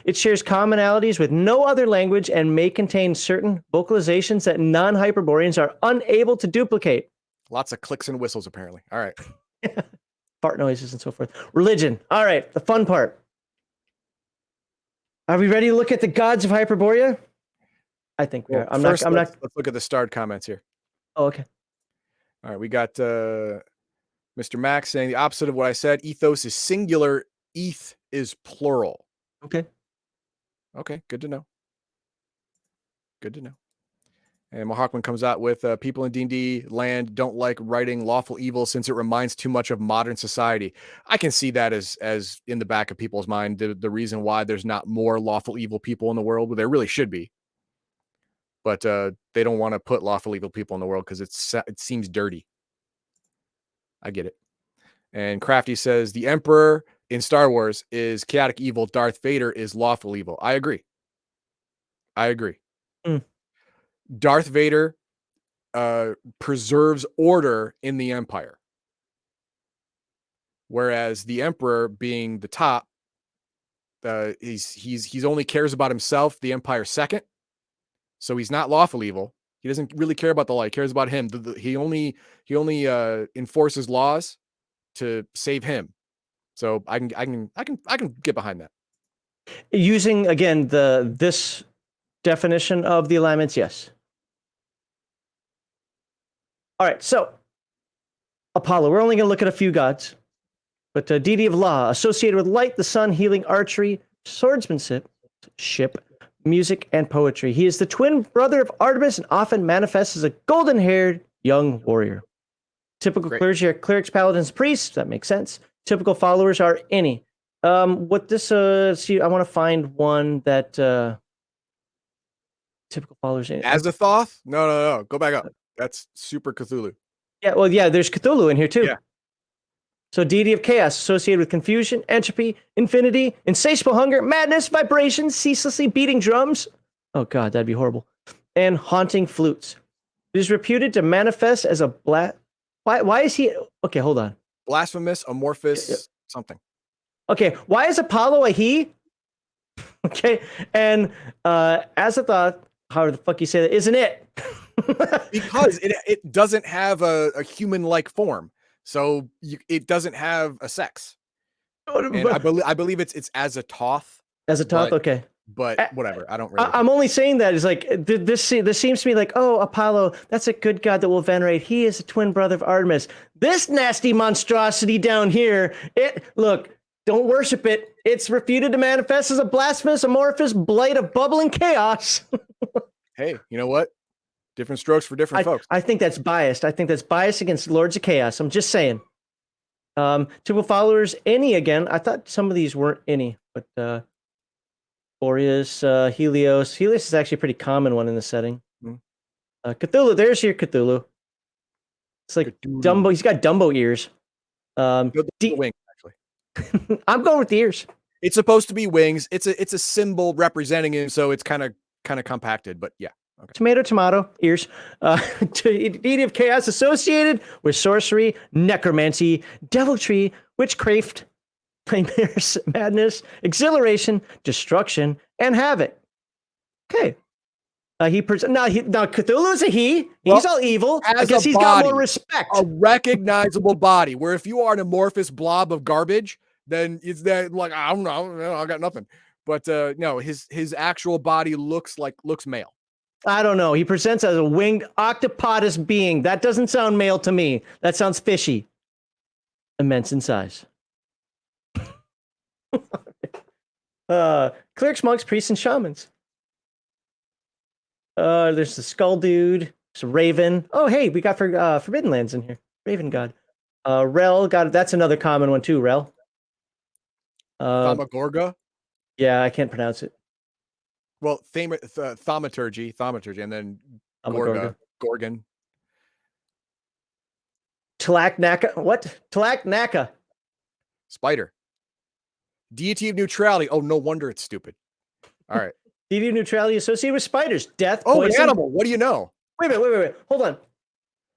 It shares commonalities with no other language and may contain certain vocalizations that non-Hyperboreans are unable to duplicate. Lots of clicks and whistles, apparently. All right. Fart noises and so forth. Religion. All right, the fun part. Are we ready to look at the gods of Hyperborea? I think we are. I'm not. Let's look at the starred comments here. Oh, okay. All right, we got Mr. Max saying the opposite of what I said. Ethos is singular. Eth is plural. Okay. Okay, good to know. Good to know. And Mahawkman comes out with people in D&D land don't like writing lawful evil since it reminds too much of modern society. I can see that as in the back of people's mind, the reason why there's not more lawful evil people in the world, where there really should be. But they don't want to put lawful evil people in the world because it seems dirty. I get it. And Crafty says the Emperor in Star Wars is chaotic evil. Darth Vader is lawful evil. I agree. Darth Vader preserves order in the Empire, whereas the Emperor, being the top, he's only cares about himself. The Empire second, so he's not lawful evil. He doesn't really care about the light. He cares about him. He only enforces laws to save him. So I can get behind that. Using again this definition of the alignments, yes. All right, so Apollo. We're only going to look at a few gods, but deity of law associated with light, the sun, healing, archery, swordsmanship, music, and poetry. He is the twin brother of Artemis and often manifests as a golden-haired young warrior. Typical clergy are clerics, paladins, priests. That makes sense. Typical followers are any. What this? See, I want to find one that typical followers. Azathoth? No. Go back up. That's super Cthulhu. Yeah, well, yeah. There's Cthulhu in here too. Yeah. So deity of chaos associated with confusion, entropy, infinity, insatiable hunger, madness, vibrations, ceaselessly beating drums. Oh God, that'd be horrible. And haunting flutes. It is reputed to manifest as a Why is he? Okay, hold on. Blasphemous, amorphous, something. Okay, why is Apollo a he? Okay, and Azathoth, how the fuck you say that, isn't it? Because it doesn't have a human-like form, so it doesn't have a sex. And I believe it's Azathoth. Azathoth, okay. But whatever, I don't really. I'm only saying that is like this seems to me like, oh, Apollo, that's a good god that we'll venerate. He is a twin brother of Artemis. This nasty monstrosity down here, look, don't worship it. It's refuted to manifest as a blasphemous, amorphous blight of bubbling chaos. Hey, you know what? Different strokes for different folks. I think that's biased. I think that's biased against Lords of Chaos. I'm just saying. Typical followers, any again. I thought some of these weren't any, but Boreas, Helios. Helios is actually a pretty common one in the setting. Cthulhu, there's your Cthulhu. It's like Cthulhu. Dumbo. He's got Dumbo ears. Wings, actually. I'm going with the ears. It's supposed to be wings. It's a symbol representing him, so it's kind of compacted. But yeah. Okay. Tomato, ears. Deity of chaos associated with sorcery, necromancy, deviltry, witchcraft, nightmares, madness, exhilaration, destruction, and havoc. Okay. Now Cthulhu is a he. He's all evil. I guess he's got more respect. A recognizable body. Where if you are an amorphous blob of garbage, then it's that like I don't know, I got nothing. But no, his actual body looks male. I don't know. He presents as a winged octopodous being. That doesn't sound male to me. That sounds fishy. Immense in size. Clerics, monks, priests, and shamans. There's the skull dude. There's a raven. Oh, hey, we got Forbidden Lands in here. Raven god. Rel god. That's another common one too. Rel. Thaumaturgy. Yeah, I can't pronounce it. Well, thaumaturgy, and then Gorgon. Talaknaka. What? Talaknaka. Spider. Deity of neutrality. Oh, no wonder it's stupid. All right. Deity of neutrality associated with spiders. Death, Oh, poison. an animal. What do you know? Wait a minute. Wait. Hold on.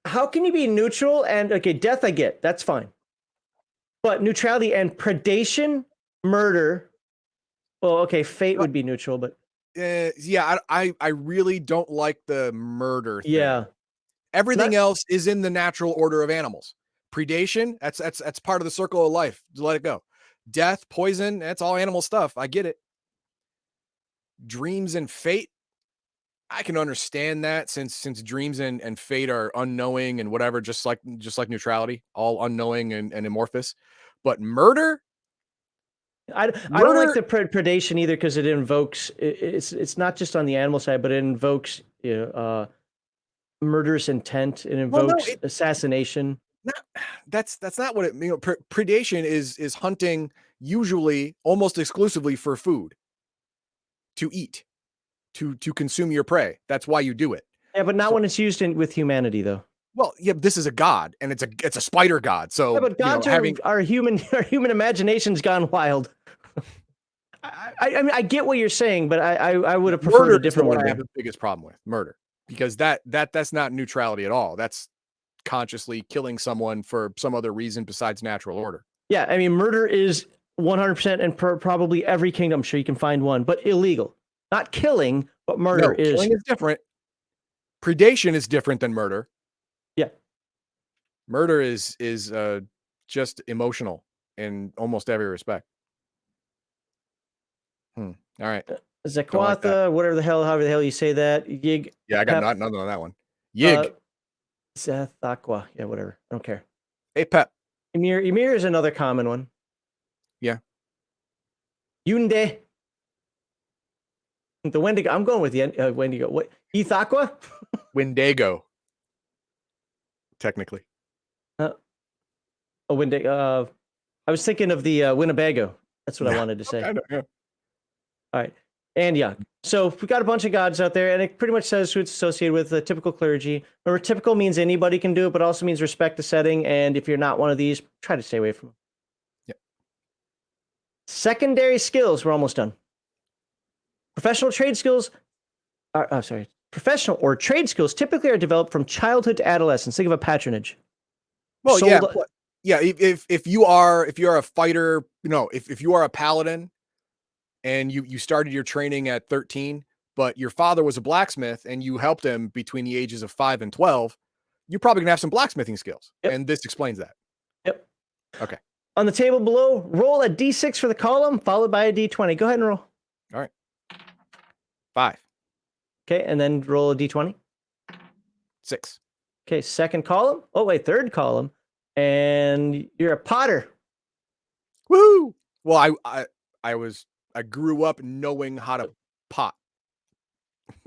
How can you be neutral and okay, death I get. That's fine. But neutrality and predation, murder. Well, okay, fate would be neutral, but yeah, I really don't like the murder thing. yeah. Everything else is in the natural order of animals. Predation, that's part of the circle of life. Just let it go. Death, poison, that's all animal stuff. I get it. Dreams and fate, I can understand that since dreams and fate are unknowing and whatever, just like neutrality, all unknowing and amorphous. But murder, I don't like the predation either because it invokes it's not just on the animal side, but it invokes murderous intent. It invokes assassination. That's not what it predation is hunting, usually almost exclusively for food, to eat, to consume your prey. That's why you do it. Yeah, but not when it's used with humanity though. Well, yeah, this is a god, and it's a spider god. So yeah, but gods our human imagination's gone wild. I mean, I get what you're saying, but I would have preferred a different one. I have the biggest problem with murder because that's not neutrality at all. That's consciously killing someone for some other reason besides natural order. Yeah, I mean, murder is 100% and probably every kingdom. I'm sure you can find one, but illegal. Not killing, but murder is. Killing is different. Predation is different than murder. Yeah, murder is just emotional in almost every respect. All right. Zequatha, whatever the hell, however the hell you say that. Yig. Yeah, I got nothing on that one. Yig. Zethaqua. Yeah, whatever. I don't care. Hey, Pep. Ymir is another common one. Yeah. Yunde. The Wendigo. I'm going with the Wendigo. What? Ethaqua? Wendigo. Technically. Wendigo. I was thinking of the Winnebago. That's what I wanted to say. Yeah. All right. And yeah. So we got a bunch of gods out there, and it pretty much says who it's associated with the typical clergy. Remember, typical means anybody can do it, but also means respect the setting. And if you're not one of these, try to stay away from them. Yep. Secondary skills. We're almost done. Professional or trade skills typically are developed from childhood to adolescence. Think of a patronage. Well, yeah. If you are a fighter, if you are a paladin, and you started your training at 13, but your father was a blacksmith and you helped him between the ages of 5 and 12, you're probably gonna have some blacksmithing skills. Yep. And this explains that. Yep. Okay. On the table below, roll a d6 for the column, followed by a d20. Go ahead and roll. All right. 5. Okay, and then roll a d20. 6. Okay, second column. Oh, wait, third column. And you're a potter. Woohoo! Well, I grew up knowing how to pot.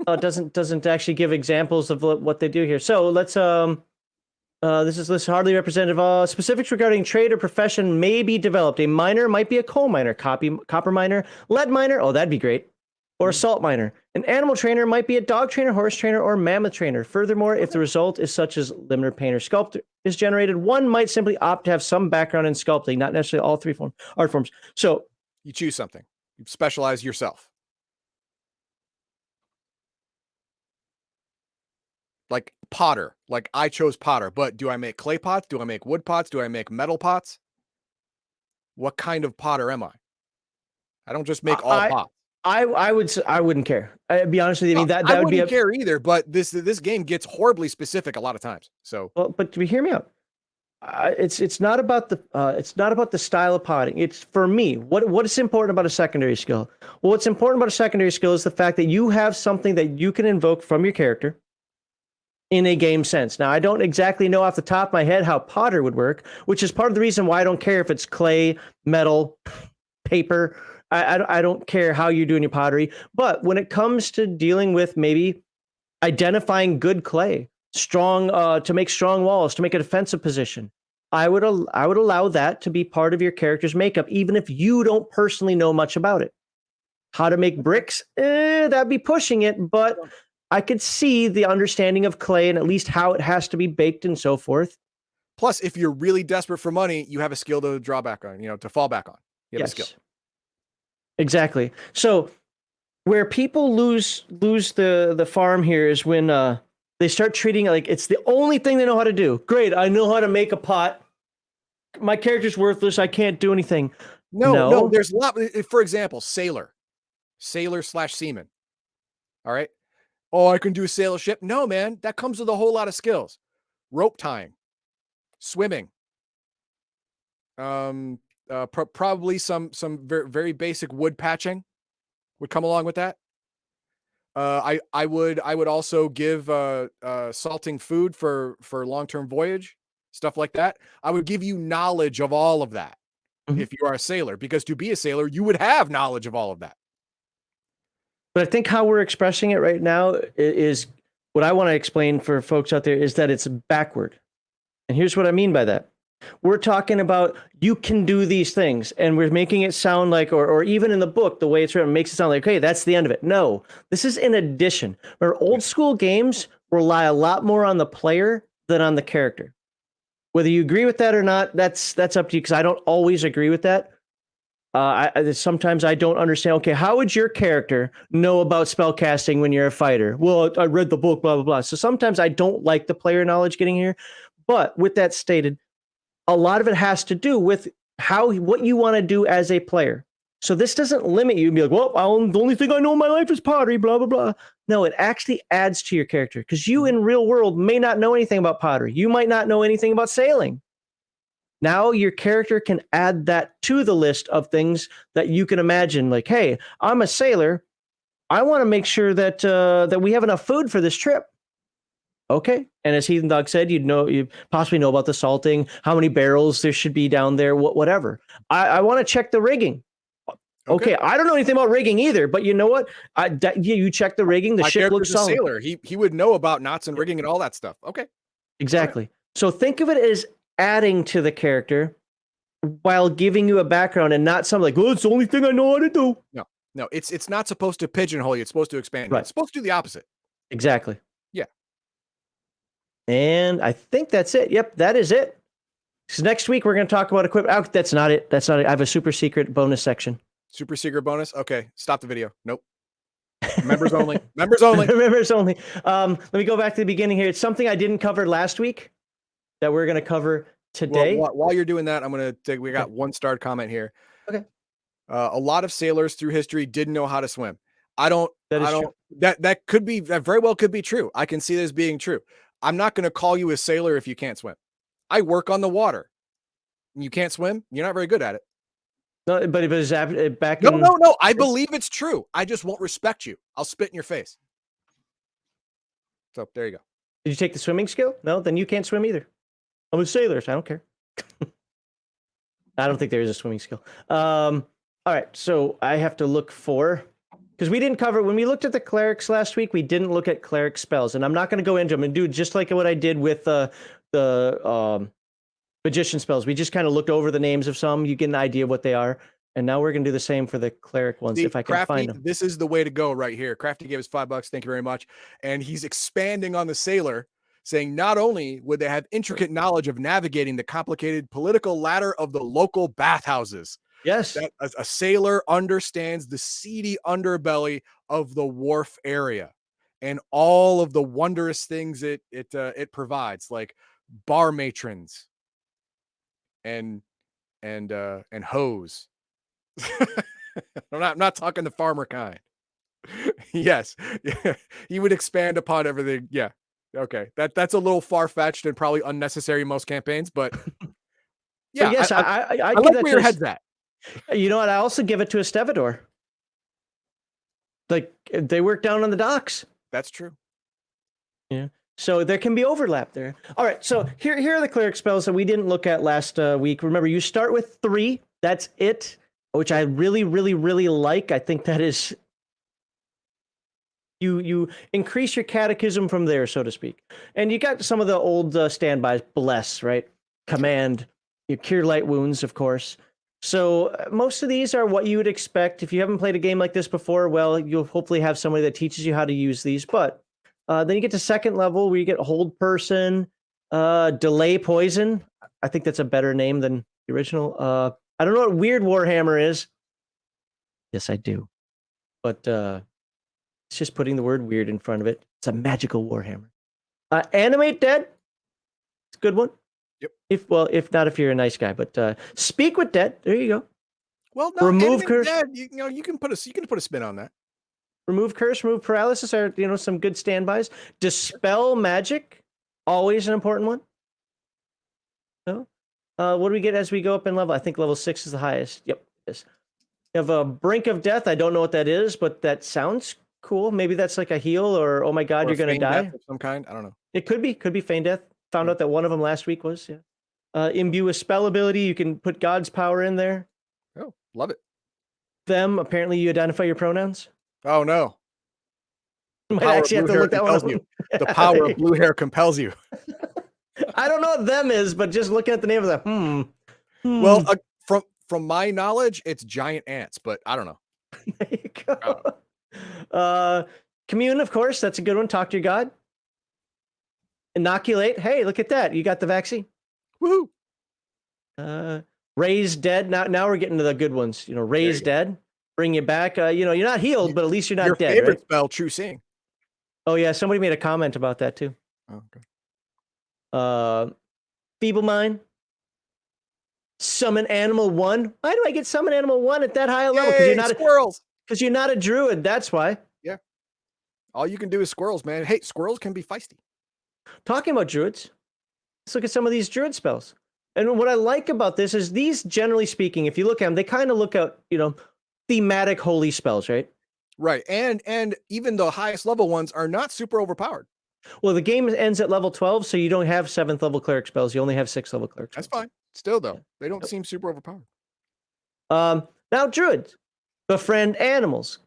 It doesn't actually give examples of what they do here. So let's this is hardly representative. Specifics regarding trade or profession may be developed. A miner might be a coal miner, copper miner, lead miner. Oh, that'd be great. Or a salt miner. An animal trainer might be a dog trainer, horse trainer, or mammoth trainer. Furthermore, if the result is such as limner, painter, sculptor is generated, one might simply opt to have some background in sculpting, not necessarily all three art forms. So you choose something. You specialize yourself. Like potter. Like I chose potter, but do I make clay pots? Do I make wood pots? Do I make metal pots? What kind of potter am I? I don't just make all pots. I wouldn't care. I'd be honest with you. I mean, that would be care either. But this game gets horribly specific a lot of times. So, well, but hear me out. It's not about the style of potting. It's for me. What is important about a secondary skill? Well, what's important about a secondary skill is the fact that you have something that you can invoke from your character in a game sense. Now, I don't exactly know off the top of my head how potter would work, which is part of the reason why I don't care if it's clay, metal, paper. I don't care how you're doing your pottery, but when it comes to dealing with maybe identifying good clay, strong to make strong walls, to make a defensive position, I would allow that to be part of your character's makeup, even if you don't personally know much about it. How to make bricks, that'd be pushing it, but I could see the understanding of clay and at least how it has to be baked and so forth. Plus, if you're really desperate for money, you have a skill to draw back on, to fall back on. You have a skill. Exactly. So where people lose the farm here is when they start treating it like it's the only thing they know how to do. Great, I know how to make a pot. My character's worthless. I can't do anything. No, there's a lot. For example, sailor / seaman. All right. Oh, I can do sail a ship. No, man, that comes with a whole lot of skills. Rope tying, swimming, probably some very, very basic wood patching would come along with that. I would also give salting food for long-term voyage, stuff like that. I would give you knowledge of all of that if you are a sailor, because to be a sailor, you would have knowledge of all of that. But I think how we're expressing it right now is what I want to explain for folks out there is that it's backward. And here's what I mean by that. We're talking about you can do these things, and we're making it sound like, or even in the book, the way it's written makes it sound like, okay, that's the end of it. No, this is in addition. Where old school games rely a lot more on the player than on the character. Whether you agree with that or not, that's up to you, because I don't always agree with that. Sometimes I don't understand. Okay, how would your character know about spell casting when you're a fighter? Well, I read the book, blah, blah, blah. So sometimes I don't like the player knowledge getting here. But with that stated, a lot of it has to do with what you want to do as a player. So this doesn't limit you and be like, well, the only thing I know in my life is pottery, blah, blah, blah. No, it actually adds to your character, because you in real world may not know anything about pottery. You might not know anything about sailing. Now your character can add that to the list of things that you can imagine. Like, hey, I'm a sailor. I want to make sure that we have enough food for this trip. Okay. And as Heathen Dog said, you possibly know about the salting, how many barrels there should be down there, whatever. I want to check the rigging. Okay. I don't know anything about rigging either, but you know what? You check the rigging. The ship looks solid. Sailor. He would know about knots and rigging and all that stuff. Okay. Exactly. Right. So think of it as adding to the character while giving you a background, and not something like, oh, it's the only thing I know how to do. No, it's not supposed to pigeonhole you. It's supposed to expand. Right. It's supposed to do the opposite. Exactly. Yeah. And I think that's it. Yep, that is it. So next week we're going to talk about equipment. Oh, that's not it. That's not it. I have a super secret bonus section. Super secret bonus? Okay, stop the video. Nope. Members only. Members only. Members only. Let me go back to the beginning here. It's something I didn't cover last week that we're going to cover today. Well, while you're doing that, I'm going to take, we got one starred comment here. Okay. A lot of sailors through history didn't know how to swim. True. That could be, that very well could be true. I can see this being true. I'm not going to call you a sailor if you can't swim. I work on the water. You can't swim, you're not very good at it. No, but if it's back in... No. I believe it's true. I just won't respect you. I'll spit in your face. So there you go. Did you take the swimming skill? No, then you can't swim either. I'm a sailor, so I don't care. I don't think there is a swimming skill. All right, so I have to look for... Because we didn't cover, when we looked at the clerics last week, we didn't look at cleric spells. And I'm not going to go into them and do just like what I did with the magician spells. We just kind of looked over the names of some. You get an idea of what they are. And now we're going to do the same for the cleric ones, if I can find them. This is the way to go right here. Crafty gave us $5. Thank you very much. And he's expanding on the sailor, saying not only would they have intricate knowledge of navigating the complicated political ladder of the local bathhouses. Yes. That a sailor understands the seedy underbelly of the wharf area and all of the wondrous things it provides, like bar matrons and hoes. I'm not talking the farmer kind. Yes. He would expand upon everything. Yeah. Okay. That's a little far-fetched and probably unnecessary in most campaigns, but yeah. But yes, I like give that where your head's at. You know what? I also give it to a stevedore. Like, they work down on the docks. That's true. Yeah. So there can be overlap there. All right. So here are the cleric spells that we didn't look at last week. Remember, you start with 3. That's it. which I really, really, really like. I think that is you increase your catechism from there, so to speak. And you got some of the old standbys, bless, right? Command, you cure light wounds, of course. So most of these are what you would expect. If you haven't played a game like this before, well, you'll hopefully have somebody that teaches you how to use these. But then you get to second level where you get hold person, delay poison. I think that's a better name than the original. I don't know what weird Warhammer is. Yes, I do. But it's just putting the word weird in front of it. It's a magical Warhammer. Animate dead. It's a good one. Yep. If not, if you're a nice guy, but speak with dead. There you go. Well, no, remove animate curse. dead, you can put a spin on that. Remove curse, remove paralysis are some good standbys. Dispel magic, always an important one. No. What do we get as we go up in level? I think level 6 is the highest. Yep, it is. You have a brink of death. I don't know what that is, but that sounds cool. Maybe that's like a heal, or oh my god, you're gonna die of some kind. I don't know. It could be feign death. Found out that one of them last week was imbue with spell ability. You can put God's power in there. Oh, love it. Them, apparently you identify your pronouns. Oh no. Might actually have to look that one up. The power of blue hair compels you. I don't know what them is, but just looking at the name of that, Well, from my knowledge, it's giant ants, but I don't know. There you go. Commune, of course, that's a good one. Talk to your god. Inoculate. Hey, look at that. You got the vaccine. Woohoo. Raise dead. Now we're getting to the good ones. Raise dead. Bring you back. You're not healed, but at least you're not dead. Your favorite right? spell, True Seeing. Oh yeah, somebody made a comment about that too. Oh, okay. Feeble Mind. Summon Animal 1. Why do I get Summon Animal 1 at that high a level? Because you're not squirrels. Because you're not a druid. That's why. Yeah. All you can do is squirrels, man. Hey, squirrels can be feisty. Talking about druids, let's look at some of these druid spells. And what I like about this is these, generally speaking, if you look at them, they kind of look at, thematic holy spells, right? Right. And even the highest level ones are not super overpowered. Well, the game ends at level 12, so you don't have 7th level cleric spells. You only have 6th level cleric spells. That's fine. Still, though, they don't seem super overpowered. Now, druids befriend animals,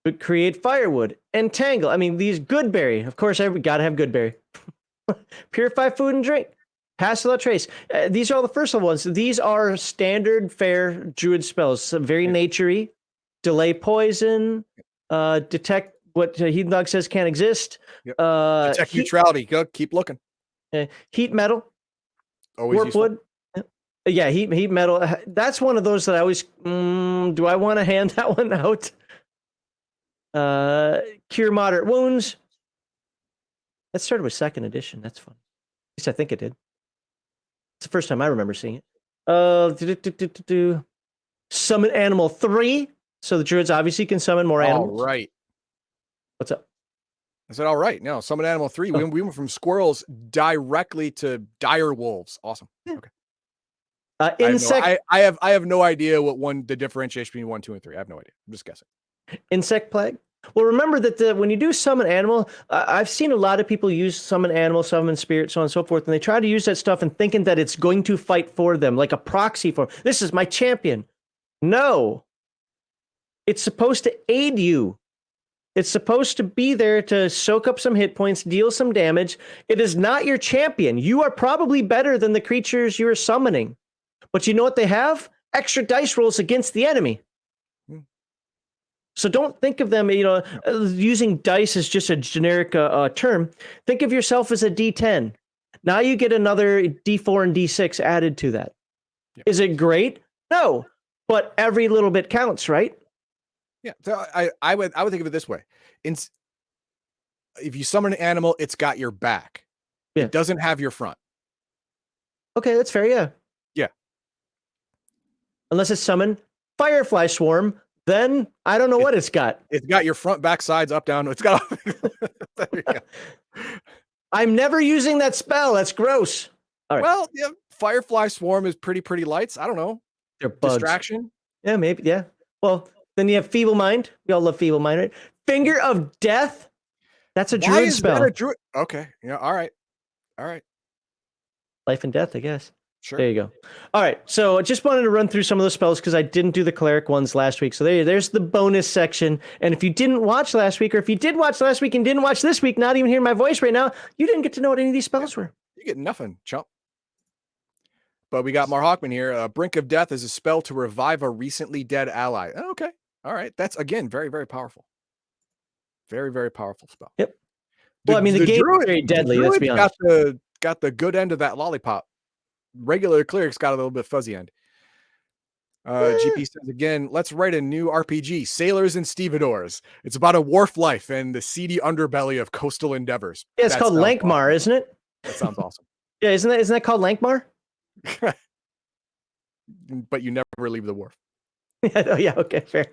but create firewood, entangle. I mean, these Goodberry. Of course, gotta have Goodberry. Purify food and drink. Pass without trace. These are all the first level ones. These are standard fair druid spells. So very naturey. Delay poison. Detect what Heathen Dog says can't exist. Yep. Detect neutrality. Go keep looking. Heat metal. Always warp useful. wood. Yeah, heat metal. That's one of those that I always. Do I want to hand that one out? Cure moderate wounds. That started with 2nd edition. That's fun. At least I think it did. It's the first time I remember seeing it. Summon Animal 3. So the druids obviously can summon more animals. All right. What's up? I said, all right. No, Summon Animal 3. We went from squirrels directly to dire wolves. Awesome. Okay. Insect. I have no idea the differentiation between 1, 2, and 3. I have no idea. I'm just guessing. Insect plague. Well, remember that when you do summon animal, I've seen a lot of people use summon animal, summon spirit, so on and so forth, and they try to use that stuff and thinking that it's going to fight for them, like a proxy for them. This is my champion. No. It's supposed to aid you. It's supposed to be there to soak up some hit points, deal some damage. It is not your champion. You are probably better than the creatures you are summoning. But you know what they have? Extra dice rolls against the enemy. So don't think of them, using dice as just a generic term. Think of yourself as a D10. Now you get another D4 and D6 added to that. Yeah. Is it great? No, but every little bit counts, right? Yeah. So I would think of it this way. If you summon an animal, it's got your back. Yeah. It doesn't have your front. Okay, that's fair. Yeah. Yeah. Unless it's summon Firefly Swarm. Then I don't know what it's got. It's got your front, back, sides, up, down. It's got. There you go. I'm never using that spell. That's gross. All right. Well, yeah, Firefly Swarm is pretty lights. I don't know. They're bugs. Distraction. Yeah, maybe. Yeah. Well, then you have Feeble Mind. We all love Feeble Mind, right? Finger of Death. That's a druid spell. That a druid? Okay. Yeah. All right. Life and death, I guess. Sure. There you go. All right. So I just wanted to run through some of those spells because I didn't do the cleric ones last week. So there's the bonus section. And if you didn't watch last week, or if you did watch last week and didn't watch this week, not even hearing my voice right now, you didn't get to know what any of these spells were. You get nothing, chump. But we got Mar Hawkman here. Brink of Death is a spell to revive a recently dead ally. Okay. All right. That's, again, very, very powerful. Very, very powerful spell. Yep. Well, I mean, the game is very deadly, let's be honest. Got the good end of that lollipop. Regular clerics got a little bit fuzzy end. GP says again, let's write a new RPG, Sailors and Stevedores. It's about a wharf life and the seedy underbelly of coastal endeavors. Yeah, it's called Lankmar, awesome. isn't it? That sounds awesome. Yeah, isn't that called Lankmar? But you never leave the wharf. Yeah, okay, fair.